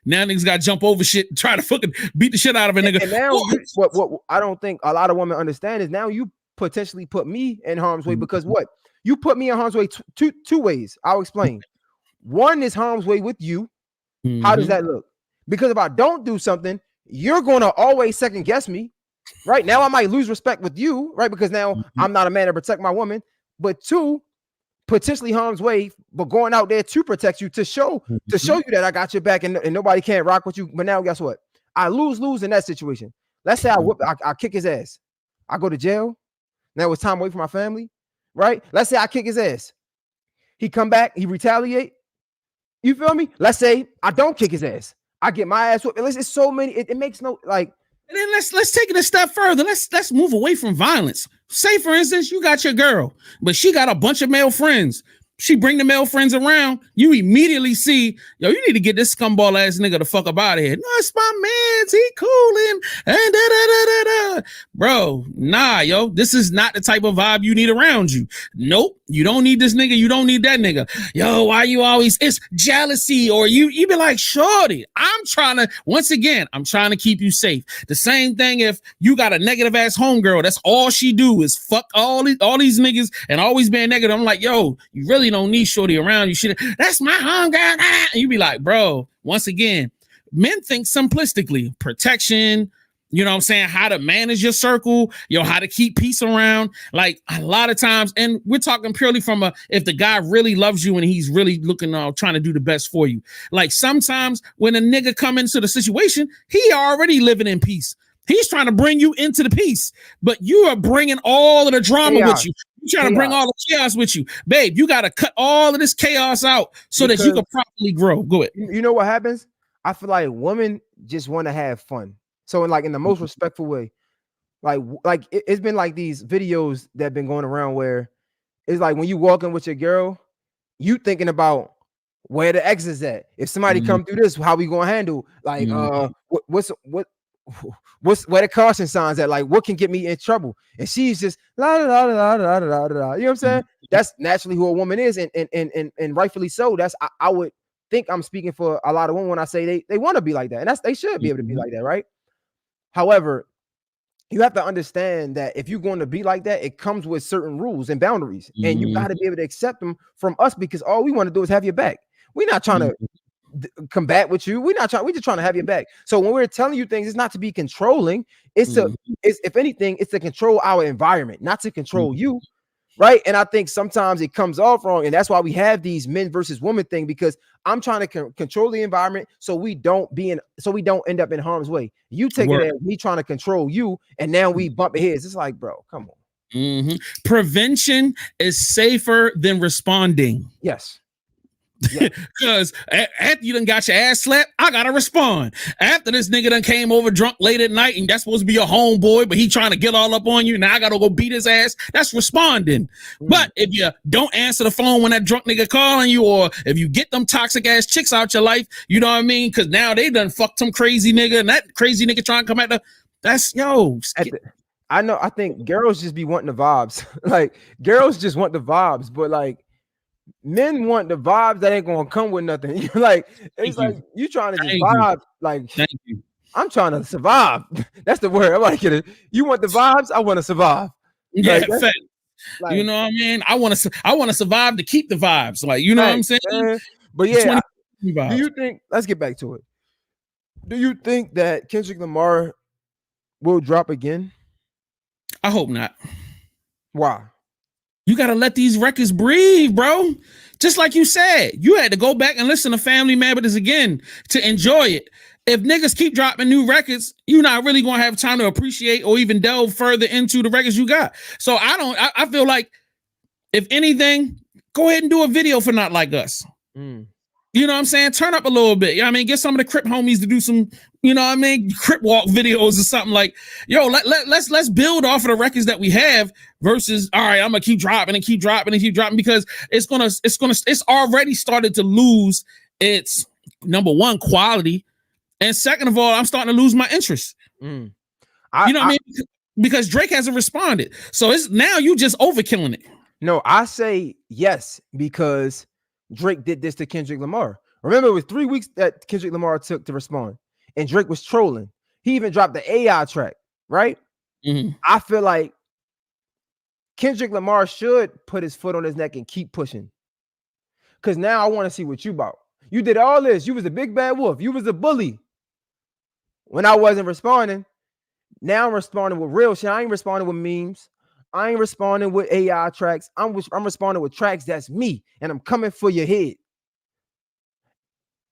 Now niggas got to jump over shit and try to fucking beat the shit out of a nigga. And now what I don't think a lot of women understand is now you potentially put me in harm's way, because what? You put me in harm's way two ways. I'll explain. One is harm's way with you. How does that look? Because if I don't do something, you're going to always second guess me. Right now, I might lose respect with you, right? Because now I'm not a man to protect my woman. But two, potentially harm's way, but going out there to protect you, to show you that I got your back and nobody can't rock with you. But now guess what? I lose in that situation. Let's say I kick his ass. I go to jail. Now it's time away from my family, right? Let's say I kick his ass. He come back, he retaliate. You feel me? Let's say I don't kick his ass. I get my ass whooped. It's so many. It makes no like. And then let's take it a step further. Let's move away from violence. Say, for instance, you got your girl, but she got a bunch of male friends. She bring the male friends around. You immediately see, yo, you need to get this scumball ass nigga the fuck up out of here. No, it's my man's. He coolin'. And da, da, da, da, da. Bro, nah, yo, this is not the type of vibe you need around you. Nope, you don't need this nigga. You don't need that nigga. Yo, why you always, it's jealousy, or you be like, shorty, I'm trying to keep you safe. The same thing if you got a negative ass homegirl, that's all she do is fuck all these niggas and always being negative. I'm like, yo, you really don't need shorty around you. Shit, that's my homegirl. And you be like, bro, once again, men think simplistically. Protection, you know what I'm saying? How to manage your circle, how to keep peace around. Like a lot of times, and we're talking purely from if the guy really loves you and he's really looking, trying to do the best for you. Like sometimes when a nigga come into the situation, he already living in peace. He's trying to bring you into the peace, but you are bringing all of the drama with you. You're trying to bring all the chaos with you. Babe, you got to cut all of this chaos out so that you can properly grow. Go ahead. You know what happens? I feel like women just want to have fun. So in the most respectful way, like it's been like these videos that have been going around where it's like when you walk in with your girl, you thinking about where the ex is at. If somebody come through this, how we gonna handle? Like what's where the caution signs at? Like what can get me in trouble? And she's just la la la la la la la. You know what I'm saying? That's naturally who a woman is, and rightfully so. That's I would think I'm speaking for a lot of women when I say they want to be like that, and they should be able to be like that, right? However, you have to understand that if you're going to be like that, it comes with certain rules and boundaries, and you got to be able to accept them from us because all we want to do is have your back. We're not trying to combat with you. We're just trying to have your back. So when we're telling you things, it's not to be controlling. It's if anything, it's to control our environment, not to control you. Right. And I think sometimes it comes off wrong. And that's why we have these men versus women thing, because I'm trying to control the environment so we don't end up in harm's way. You take it as me trying to control you, and now we bump heads. It's like, bro, come on. Prevention is safer than responding. Yes. Because after you done got your ass slapped, I gotta respond. After this nigga done came over drunk late at night and that's supposed to be your homeboy, but he trying to get all up on you, now I gotta go beat his ass. That's responding. But if you don't answer the phone when that drunk nigga calling you, or if you get them toxic ass chicks out your life, you know what I mean? Because now they done fucked some crazy nigga, and that crazy nigga trying to come at I know. I think girls just be wanting the vibes. Like girls just want the vibes, but like men want the vibes that ain't gonna come with nothing. Like it's like you trying to just vibe. Like I'm trying to survive. That's the word. I like it. You want the vibes? I want to survive. Yeah, like, you know what I mean? I want to survive to keep the vibes. Like you know what I'm saying? But yeah, do you think? Let's get back to it. Do you think that Kendrick Lamar will drop again? I hope not. Why? You got to let these records breathe, bro. Just like you said, you had to go back and listen to Family Matters again to enjoy it. If niggas keep dropping new records, you're not really going to have time to appreciate or even delve further into the records you got. So I feel like, if anything, go ahead and do a video for Not Like Us. You know what I'm saying? Turn up a little bit. You know what I mean? Get some of the Crip homies to do some, you know what I mean? Crip walk videos or something. Like, yo, let's build off of the records that we have versus, all right, I'm gonna keep dropping and keep dropping and keep dropping, because it's already started to lose its number one quality. And second of all, I'm starting to lose my interest. You know what I mean? Because Drake hasn't responded. So it's now you just overkilling it. No, I say yes, because Drake did this to Kendrick Lamar. Remember, it was 3 weeks that Kendrick Lamar took to respond, and Drake was trolling. He even dropped the AI track, right? I feel like Kendrick Lamar should put his foot on his neck and keep pushing. Because now I want to see what you about. You did all this. You was a big bad wolf. You was a bully. When I wasn't responding, now I'm responding with real shit. I ain't responding with memes. I ain't responding with AI tracks. I'm responding with tracks that's me, and I'm coming for your head.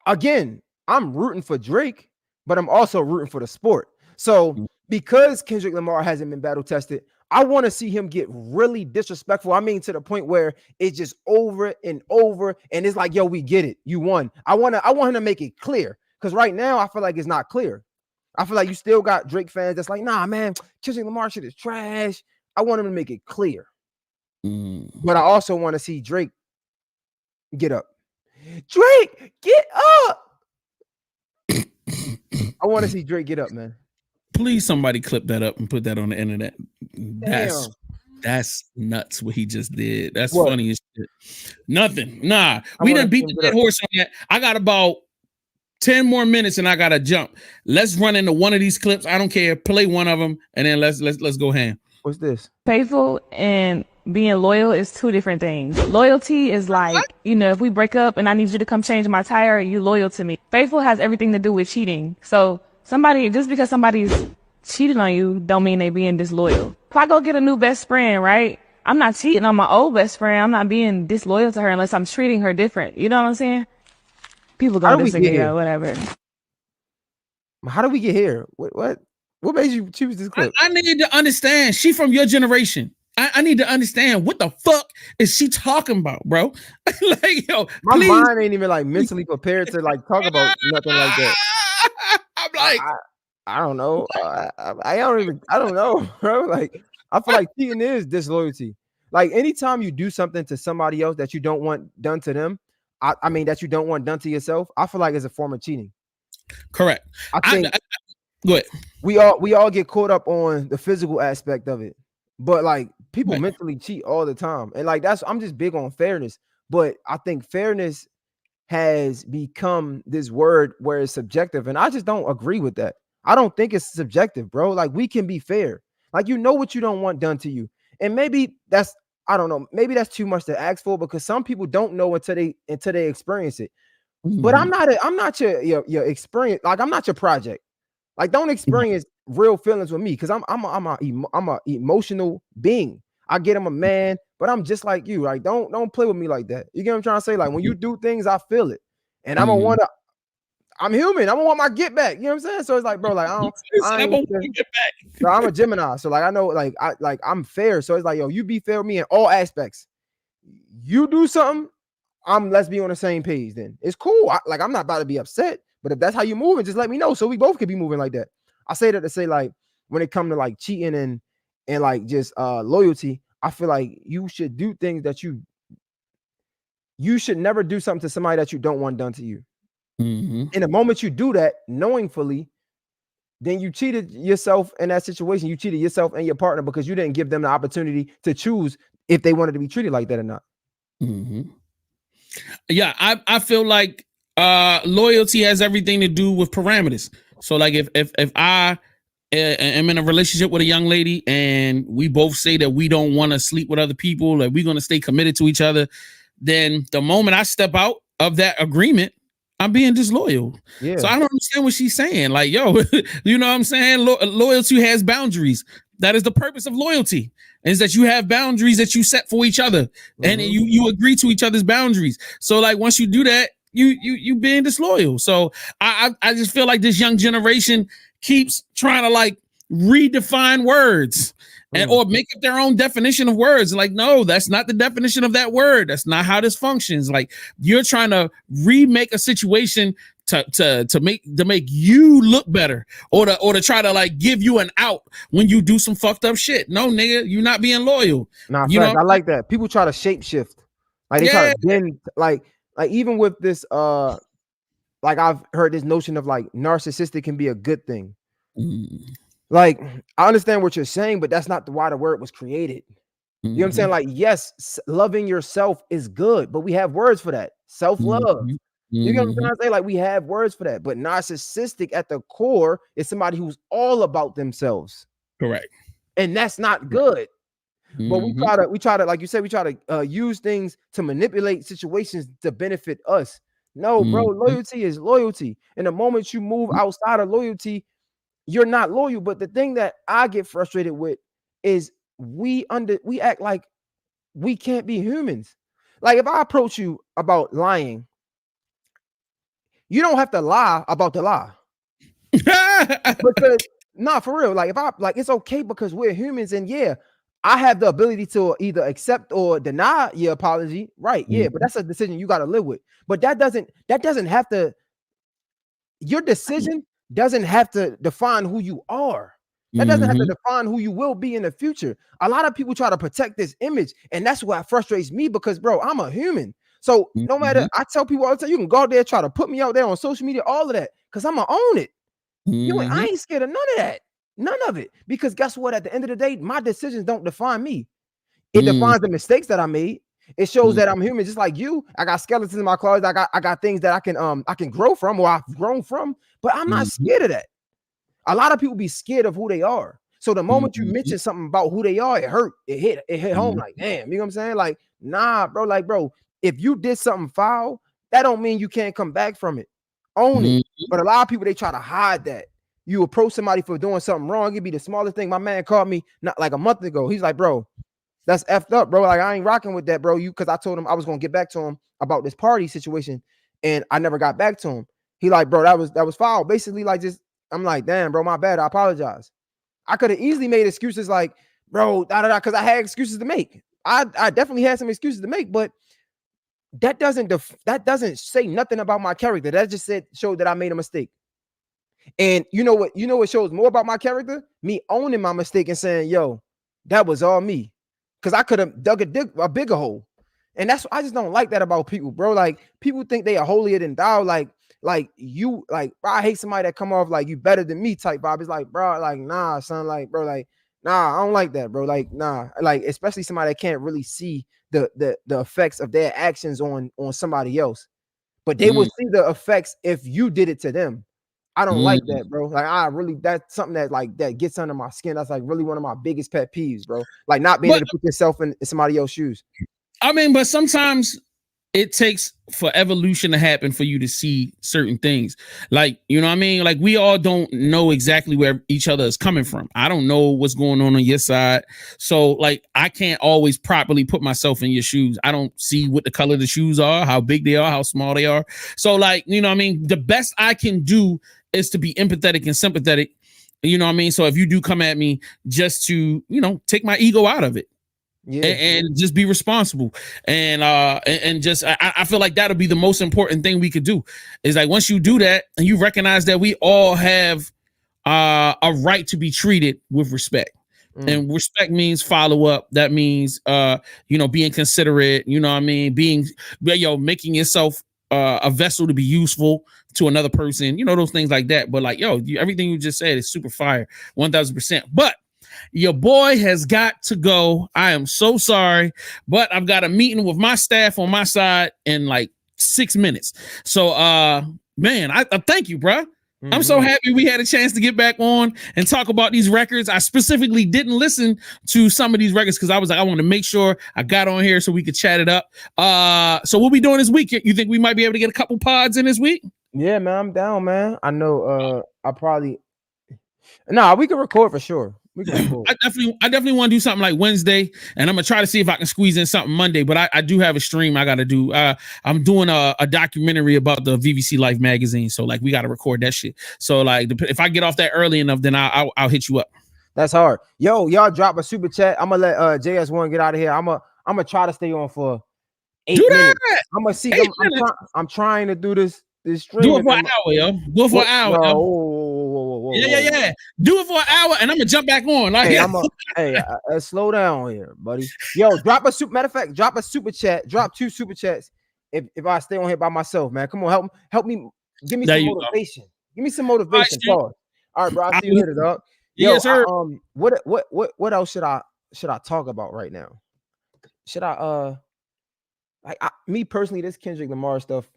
Again, I'm rooting for Drake, but I'm also rooting for the sport. So because Kendrick Lamar hasn't been battle tested, I want to see him get really disrespectful. I mean, to the point where it's just over and over, and it's like, yo, we get it. You won. I want him to make it clear. Because right now, I feel like it's not clear. I feel like you still got Drake fans that's like, nah, man, Kendrick Lamar shit is trash. I want him to make it clear. But I also want to see Drake get up. Drake, get up. I want to see Drake get up, man. Please, somebody clip that up and put that on the internet. That's nuts what he just did. That's funny as shit. Nothing. Nah, we done beat the dead horse on that. I got about 10 more minutes and I gotta jump. Let's run into one of these clips. I don't care. Play one of them and then let's go ham. What's this? Faithful and being loyal is two different things. Loyalty is like, you know, if we break up and I need you to come change my tire, you loyal to me. Faithful has everything to do with cheating. So just because somebody's cheating on you don't mean they being disloyal. If I go get a new best friend, right? I'm not cheating on my old best friend. I'm not being disloyal to her unless I'm treating her different. You know what I'm saying? People gonna disagree or whatever. How do we get here? What made you choose this clip? I need to understand. She from your generation. I need to understand what the fuck is she talking about, bro? Like, yo, my mind ain't even like mentally prepared to like talk about nothing like that. I'm like, I don't know. I don't know, bro. Like, I feel like cheating is disloyalty. Like, anytime you do something to somebody else that you don't want done to them, I mean that you don't want done to yourself, I feel like it's a form of cheating. Correct. I think go ahead. We all get caught up on the physical aspect of it, but like people mentally cheat all the time, and like I'm just big on fairness, but I think fairness has become this word where it's subjective, and I just don't agree with that. I don't think it's subjective, bro. Like, we can be fair. Like, you know what you don't want done to you, and maybe that's, I don't know, maybe that's too much to ask for because some people don't know until they experience it. But I'm not your experience. Like, I'm not your project. Like, don't experience real feelings with me because I'm a emotional being. I get I'm a man, but I'm just like you. Like, don't play with me like that. You get what I'm trying to say? Like, when you do things, I feel it, and I'm human. I don't want my get back. You know what I'm saying? So it's like, bro, like I'm a Gemini, so like I know, like I'm fair. So it's like, yo, you be fair with me in all aspects. You do something, let's be on the same page. Then it's cool. I'm not about to be upset, but if that's how you moving, just let me know so we both could be moving like that. I say that to say, like, when it comes to like cheating and like just loyalty, I feel like you should do things that you should never do something to somebody that you don't want done to you. In the moment you do that knowingly, then you cheated yourself in that situation. You cheated yourself and your partner because you didn't give them the opportunity to choose if they wanted to be treated like that or not. Yeah, I feel like loyalty has everything to do with parameters. So like if I am in a relationship with a young lady and we both say that we don't want to sleep with other people, that we're going to stay committed to each other, then the moment I step out of that agreement, I'm being disloyal. Yeah. So I don't understand what she's saying. Like, yo, you know what I'm saying? Loyalty has boundaries. That is the purpose of loyalty, is that you have boundaries that you set for each other, and you agree to each other's boundaries. So like, once you do that, you being disloyal. So I just feel like this young generation keeps trying to like redefine words or make up their own definition of words. Like, no, that's not the definition of that word. That's not how this functions. Like, you're trying to remake a situation to make you look better, or to try to like give you an out when you do some fucked up shit. No, nigga, you're not being loyal. Nah, you know? I like that. People try to shape shift. Like, they try to bend, like even with this like, I've heard this notion of like narcissistic can be a good thing. Like, I understand what you're saying, but that's not why the word was created. You know what I'm saying? Like, yes, loving yourself is good, but we have words for that. Self-love. You know what I'm trying to say? Like, we have words for that. But narcissistic at the core is somebody who's all about themselves. Correct. And that's not good. But we try to, like you said, we try to use things to manipulate situations to benefit us. No, bro, loyalty is loyalty. And the moment you move outside of loyalty, you're not loyal. But the thing that I get frustrated with is we act like we can't be humans. Like, if I approach you about lying, you don't have to lie about the lie. Because, nah, for real. Like, it's okay because we're humans, and yeah, I have the ability to either accept or deny your apology. Right. Yeah, but that's a decision you got to live with. But that doesn't have to your decision doesn't have to define who you are. That doesn't have to define who you will be in the future. A lot of people try to protect this image, and that's what frustrates me because, bro, I'm a human. So no matter, I tell people all the time, you can go out there, try to put me out there on social media, all of that, because I'm gonna own it. I ain't scared of none of that. None of it. Because guess what? At the end of the day, my decisions don't define me. It defines the mistakes that I made. It shows that I'm human, just like you. I got skeletons in my closet. I got things that I can grow from, or I've grown from, but I'm not scared of that. A lot of people be scared of who they are. So the moment you mention something about who they are, it hurt. It hit home like, damn, you know what I'm saying? Like, nah, bro. Like, bro, if you did something foul, that don't mean you can't come back from it. Own it. But a lot of people, they try to hide that. You approach somebody for doing something wrong, it'd be the smallest thing. My man called me not like a month ago. He's like, bro, that's effed up, bro. Like, I ain't rocking with that, bro. Because I told him I was gonna get back to him about this party situation, and I never got back to him. He like, bro, that was foul. Basically, like, just I'm like, damn, bro, my bad. I apologize. I could have easily made excuses like, bro, because I had excuses to make. I definitely had some excuses to make, but that doesn't say nothing about my character. That just showed that I made a mistake. And you know what shows more about my character? Me owning my mistake and saying, yo, that was all me. Because I could have dug a bigger hole. And that's I just don't like that about people, bro. Like, people think they are holier than thou. Like you, like, bro, I hate somebody that come off like you better than me type vibe. It's like, bro, like, nah, son, like, bro, like, nah, I don't like that, bro. Like, nah, like, especially somebody that can't really see the effects of their actions on somebody else. But they will see the effects if you did it to them. I don't like that, bro. Like, that's something that like that gets under my skin. That's like really one of my biggest pet peeves, bro. Like, not being able to put yourself in somebody else's shoes. I mean, but sometimes it takes for evolution to happen for you to see certain things. Like, you know what I mean? Like, we all don't know exactly where each other is coming from. I don't know what's going on your side. So, like, I can't always properly put myself in your shoes. I don't see what the color of the shoes are, how big they are, how small they are. So, like, you know what I mean? The best I can do is to be empathetic and sympathetic. You know what I mean? So if you do come at me, just to, you know, take my ego out of it. Yeah, and just be responsible, and just I feel like that'll be the most important thing we could do. Is like, once you do that and you recognize that we all have a right to be treated with respect, and respect means follow up. That means you know, being considerate. You know what I mean? Making yourself a vessel to be useful to another person. You know, those things like that. But like, everything you just said is super fire, 1000%. But your boy has got to go. I am so sorry, but I've got a meeting with my staff on my side in like 6 minutes. So, man, I thank you, bro. I'm so happy we had a chance to get back on and talk about these records. I specifically didn't listen to some of these records because I was like, I want to make sure I got on here so we could chat it up. So we'll be doing this week. You think we might be able to get a couple pods in this week? Yeah, man, I'm down, man. I know. We can record for sure. I definitely want to do something like Wednesday, and I'm gonna try to see if I can squeeze in something Monday. But I do have a stream I gotta do. I'm doing a documentary about the VVC Life magazine, so like we gotta record that shit. So like, if I get off that early enough, then I'll hit you up. That's hard. Yo, y'all drop a super chat. I'm gonna let JS1 get out of here. I'm gonna try to stay on for 8 minutes. I'm gonna see. I'm trying to do this stream. Do it for an hour, yo. Do it for an hour. No, whoa. Yeah. Do it for an hour, and I'm gonna jump back on. Like, slow down here, buddy. Yo, matter of fact, drop a super chat. Drop 2 super chats. If I stay on here by myself, man, come on, help me. Give me some motivation. Give me some motivation. All right, bro. I'll see you later, dog. Yo, yes, sir. What else should I talk about right now? Should I me personally, this Kendrick Lamar stuff.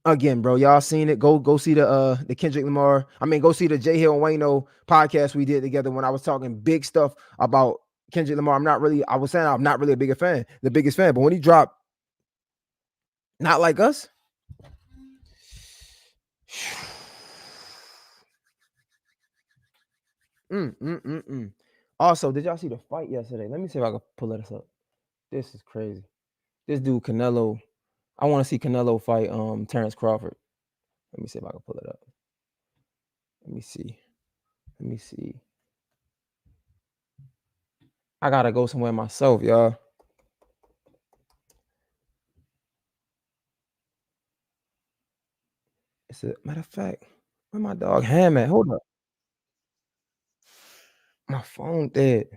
Again, bro, y'all seen it. Go see the Kendrick Lamar. I mean, go see the J Hill and Wayno podcast we did together when I was talking big stuff about Kendrick Lamar. I was saying I'm not really the biggest fan, but when he dropped Not Like Us, Also, did y'all see the fight yesterday? Let me see if I can pull this up. This is crazy. This dude Canelo. I want to see Canelo fight Terrence Crawford. Let me see if I can pull it up. Let me see. I gotta go somewhere myself, y'all. It's a matter of fact, where my dog Ham at? Hold up. My phone dead.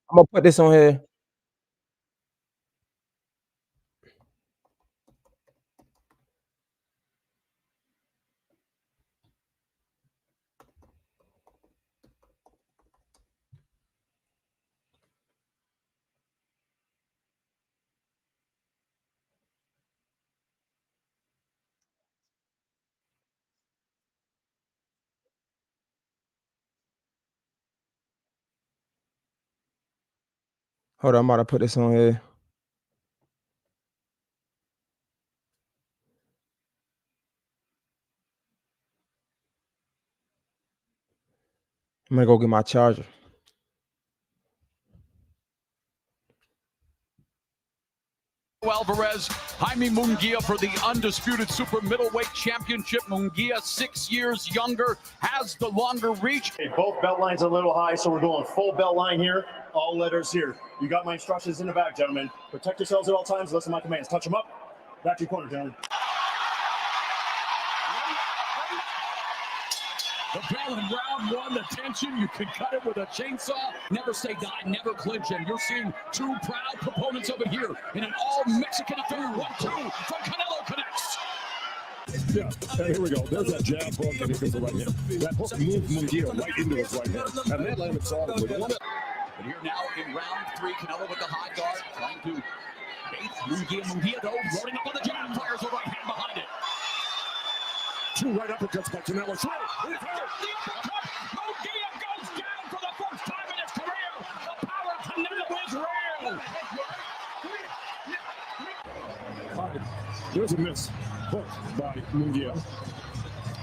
I'm gonna put this on here. Hold on, I'm about to put this on here. I'm gonna go get my charger. Alvarez, Jaime Munguia for the undisputed super middleweight championship. Munguia, 6 years younger, has the longer reach. Okay, both belt lines are a little high, so we're going full belt line here. All letters here. You got my instructions in the back, gentlemen. Protect yourselves at all times. Listen to my commands. Touch them up. Back to your corner, gentlemen. The bell in round one, the tension, you can cut it with a chainsaw. Never say die, never clinch, and you're seeing two proud proponents over here in an all-Mexican affair. 1-2 from Canelo connects. Yeah, here we go. There's that jab hook, and it goes right hand. That hook moved Munguia right into his right hand, and that landed solidly. And here now in round three, Canelo with the high guard, trying to bait Munguia, though, loading up on the jab, fires the right hand behind it. Two right uppercuts by Canelo. The uppercut, Munguia goes down for the first time in his career. The power of Canelo is real. There's a miss hook by Munguia.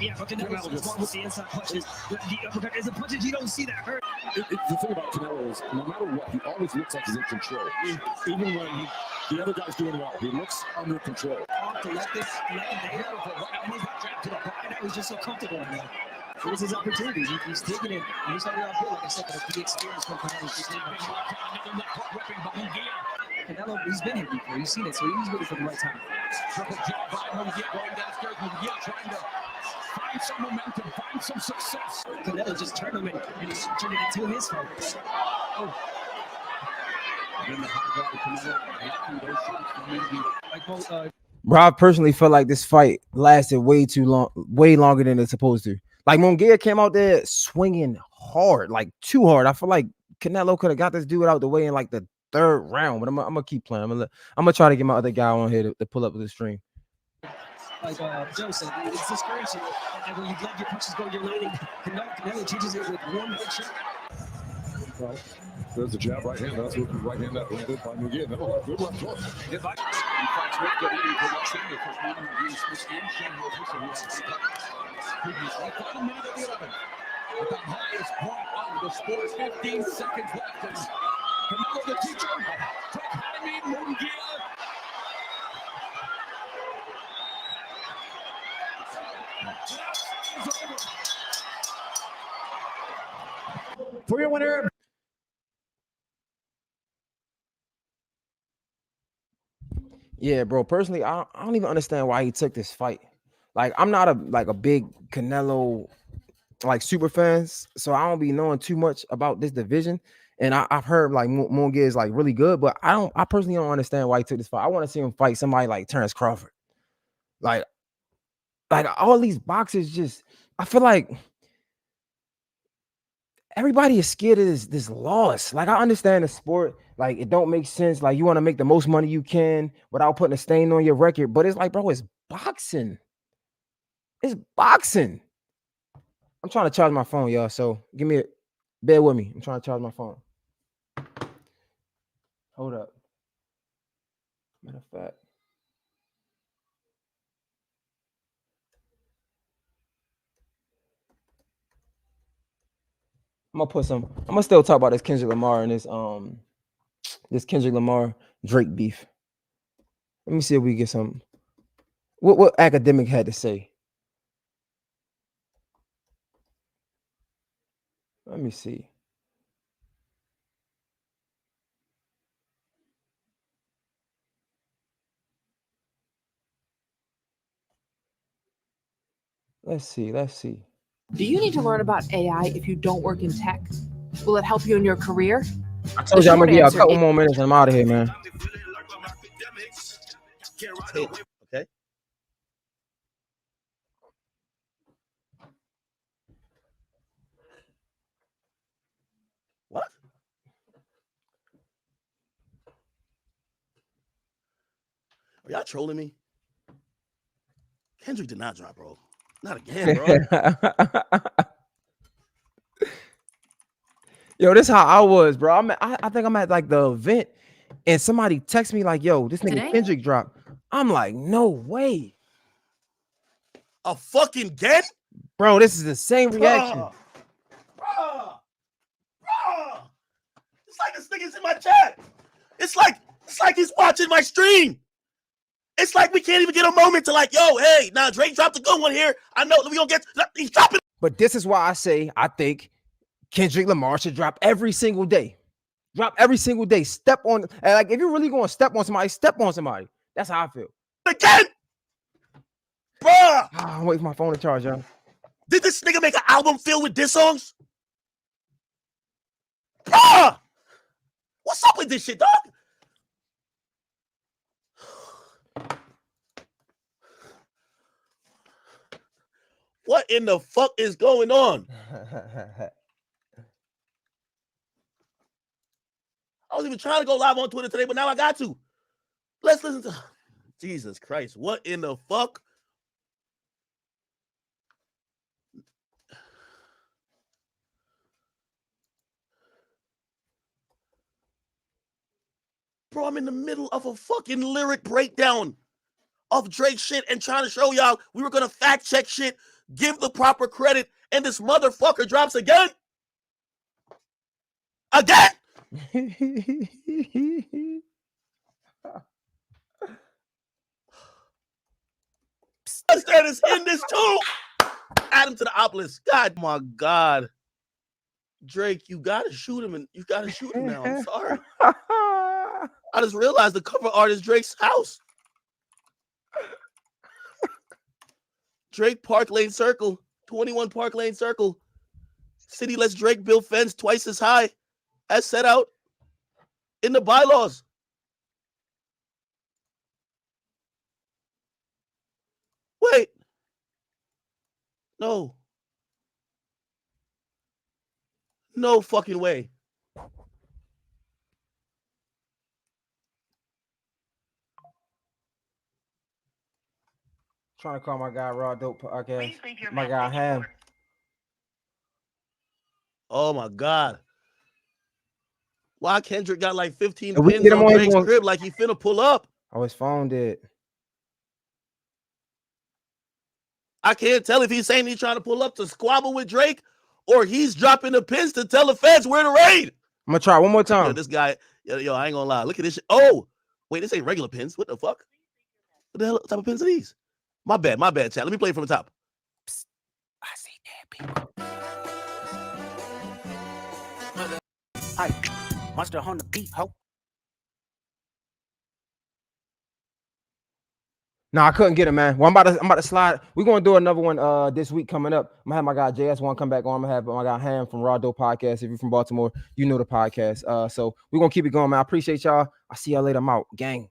Yeah, but Canelo is one with the inside punches. The uppercut is a punch that you don't see that hurt. The thing about Canelo is, no matter what, he always looks like he's in control. Even when the other guy's doing well, he looks under control. To let this, and he's not trapped to the body. Now he's just so comfortable in there. It was his opportunity. He's taking it, and he's starting out good, like I said, but the experience from Canelo. Canelo, he's been here before. He's seen it, so he's ready for the right time. Triple jab by Munguia going downstairs. Munguia trying to find some momentum, find some success. Canelo just turned him and he's turned it into his focus. Oh. And then the high guard of Canelo blocking those shots from Munguia. Bro, I personally felt like this fight lasted way too long, way longer than it's supposed to. Like Munguia came out there swinging hard, like too hard. I feel like Canelo could have got this dude out the way in like the third round, but I'm gonna keep playing. I'm gonna try to get my other guy on here to pull up the stream. Like Joe said, it's discouraging. And when you let your punches go, you're landing. Canelo teaches it with one big shot. Well, there's the jab right hand. That's what the right hand that landed by Munguia. No, good left hook. In fact, with the leading for Los Angeles, Munguia switched in. Previously, 5 minutes of the 11th. At the highest point of the sport, 15 seconds left. And Canelo, the teacher, took Jaime Munguia. For your winner. Yeah, bro. Personally, I don't even understand why he took this fight. Like, I'm not a big Canelo like super fans, so I don't be knowing too much about this division. And I've heard like Munguia is like really good, but I personally don't understand why he took this fight. I want to see him fight somebody like Terrence Crawford. Like all these boxers just, I feel like everybody is scared of this loss. Like, I understand the sport, like it don't make sense. Like, you want to make the most money you can without putting a stain on your record, but it's like, bro, it's boxing. It's boxing. I'm trying to charge my phone, y'all. So bear with me. I'm trying to charge my phone. Hold up. Matter of fact. I'm gonna still talk about this Kendrick Lamar and this Kendrick Lamar Drake beef. Let me see if we get some. What academic had to say. Let me see. Let's see. Do you need to learn about AI if you don't work in tech? Will it help you in your career? I told you I'm gonna give you a couple more minutes and I'm out of here, man. Okay. What? Are y'all trolling me? Kendrick did not drop, bro. Not again, bro. Yo, this is how I was, bro. I think I'm at like the event and somebody texts me like, yo, this nigga Kendrick dropped. I'm like, no way. A fucking again? Bro, this is the same reaction. Bro. It's like this nigga's in my chat. It's like he's watching my stream. It's like we can't even get a moment to like, yo, hey, now Drake dropped a good one here. I know we gonna get, he's dropping. But this is why I say I think Kendrick Lamar should drop every single day. Drop every single day. Step on, and like if you're really going to step on somebody, step on somebody. That's how I feel. Again, bruh. I'm waiting for my phone to charge, y'all. Did this nigga make an album filled with diss songs? Bruh, what's up with this shit, dog? What in the fuck is going on? I was even trying to go live on Twitter today, but now I got to. Let's listen to Jesus Christ. What in the fuck? Bro, I'm in the middle of a fucking lyric breakdown of Drake shit and trying to show y'all we were gonna fact check shit, give the proper credit, and this motherfucker drops again. Again. That is in this too. Add him to the op list. God, my God. Drake, you gotta shoot him, and you gotta shoot him now. I'm sorry. I just realized the cover art is Drake's house. Drake Park Lane Circle, 21 Park Lane Circle. City lets Drake build fence twice as high as set out in the bylaws. Wait. No. No fucking way. Trying to call my guy Raw Dope Podcast. My guy Ham. Oh my God. Why Kendrick got like 15 we pins get him on on Drake's crib like he finna pull up? Oh, his phone did. I can't tell if he's saying he's trying to pull up to squabble with Drake or he's dropping the pins to tell the feds where to raid. I'm gonna try one more time. Yo, this guy, yo, I ain't gonna lie. Look at this shit. Oh, wait, this ain't regular pins. What the fuck? What the hell type of pins are these? My bad, chat. Let me play it from the top. Psst, I see dead people. Hi, monster on the beat, ho. No, I couldn't get him, man. Well, I'm about to slide. We're gonna do another one this week coming up. I'm gonna have my guy JS1 come back on. I'm gonna have my guy Ham from Raw Dope Podcast. If you're from Baltimore, you know the podcast. So we're gonna keep it going, man. I appreciate y'all. I'll see y'all later. I'm out, gang.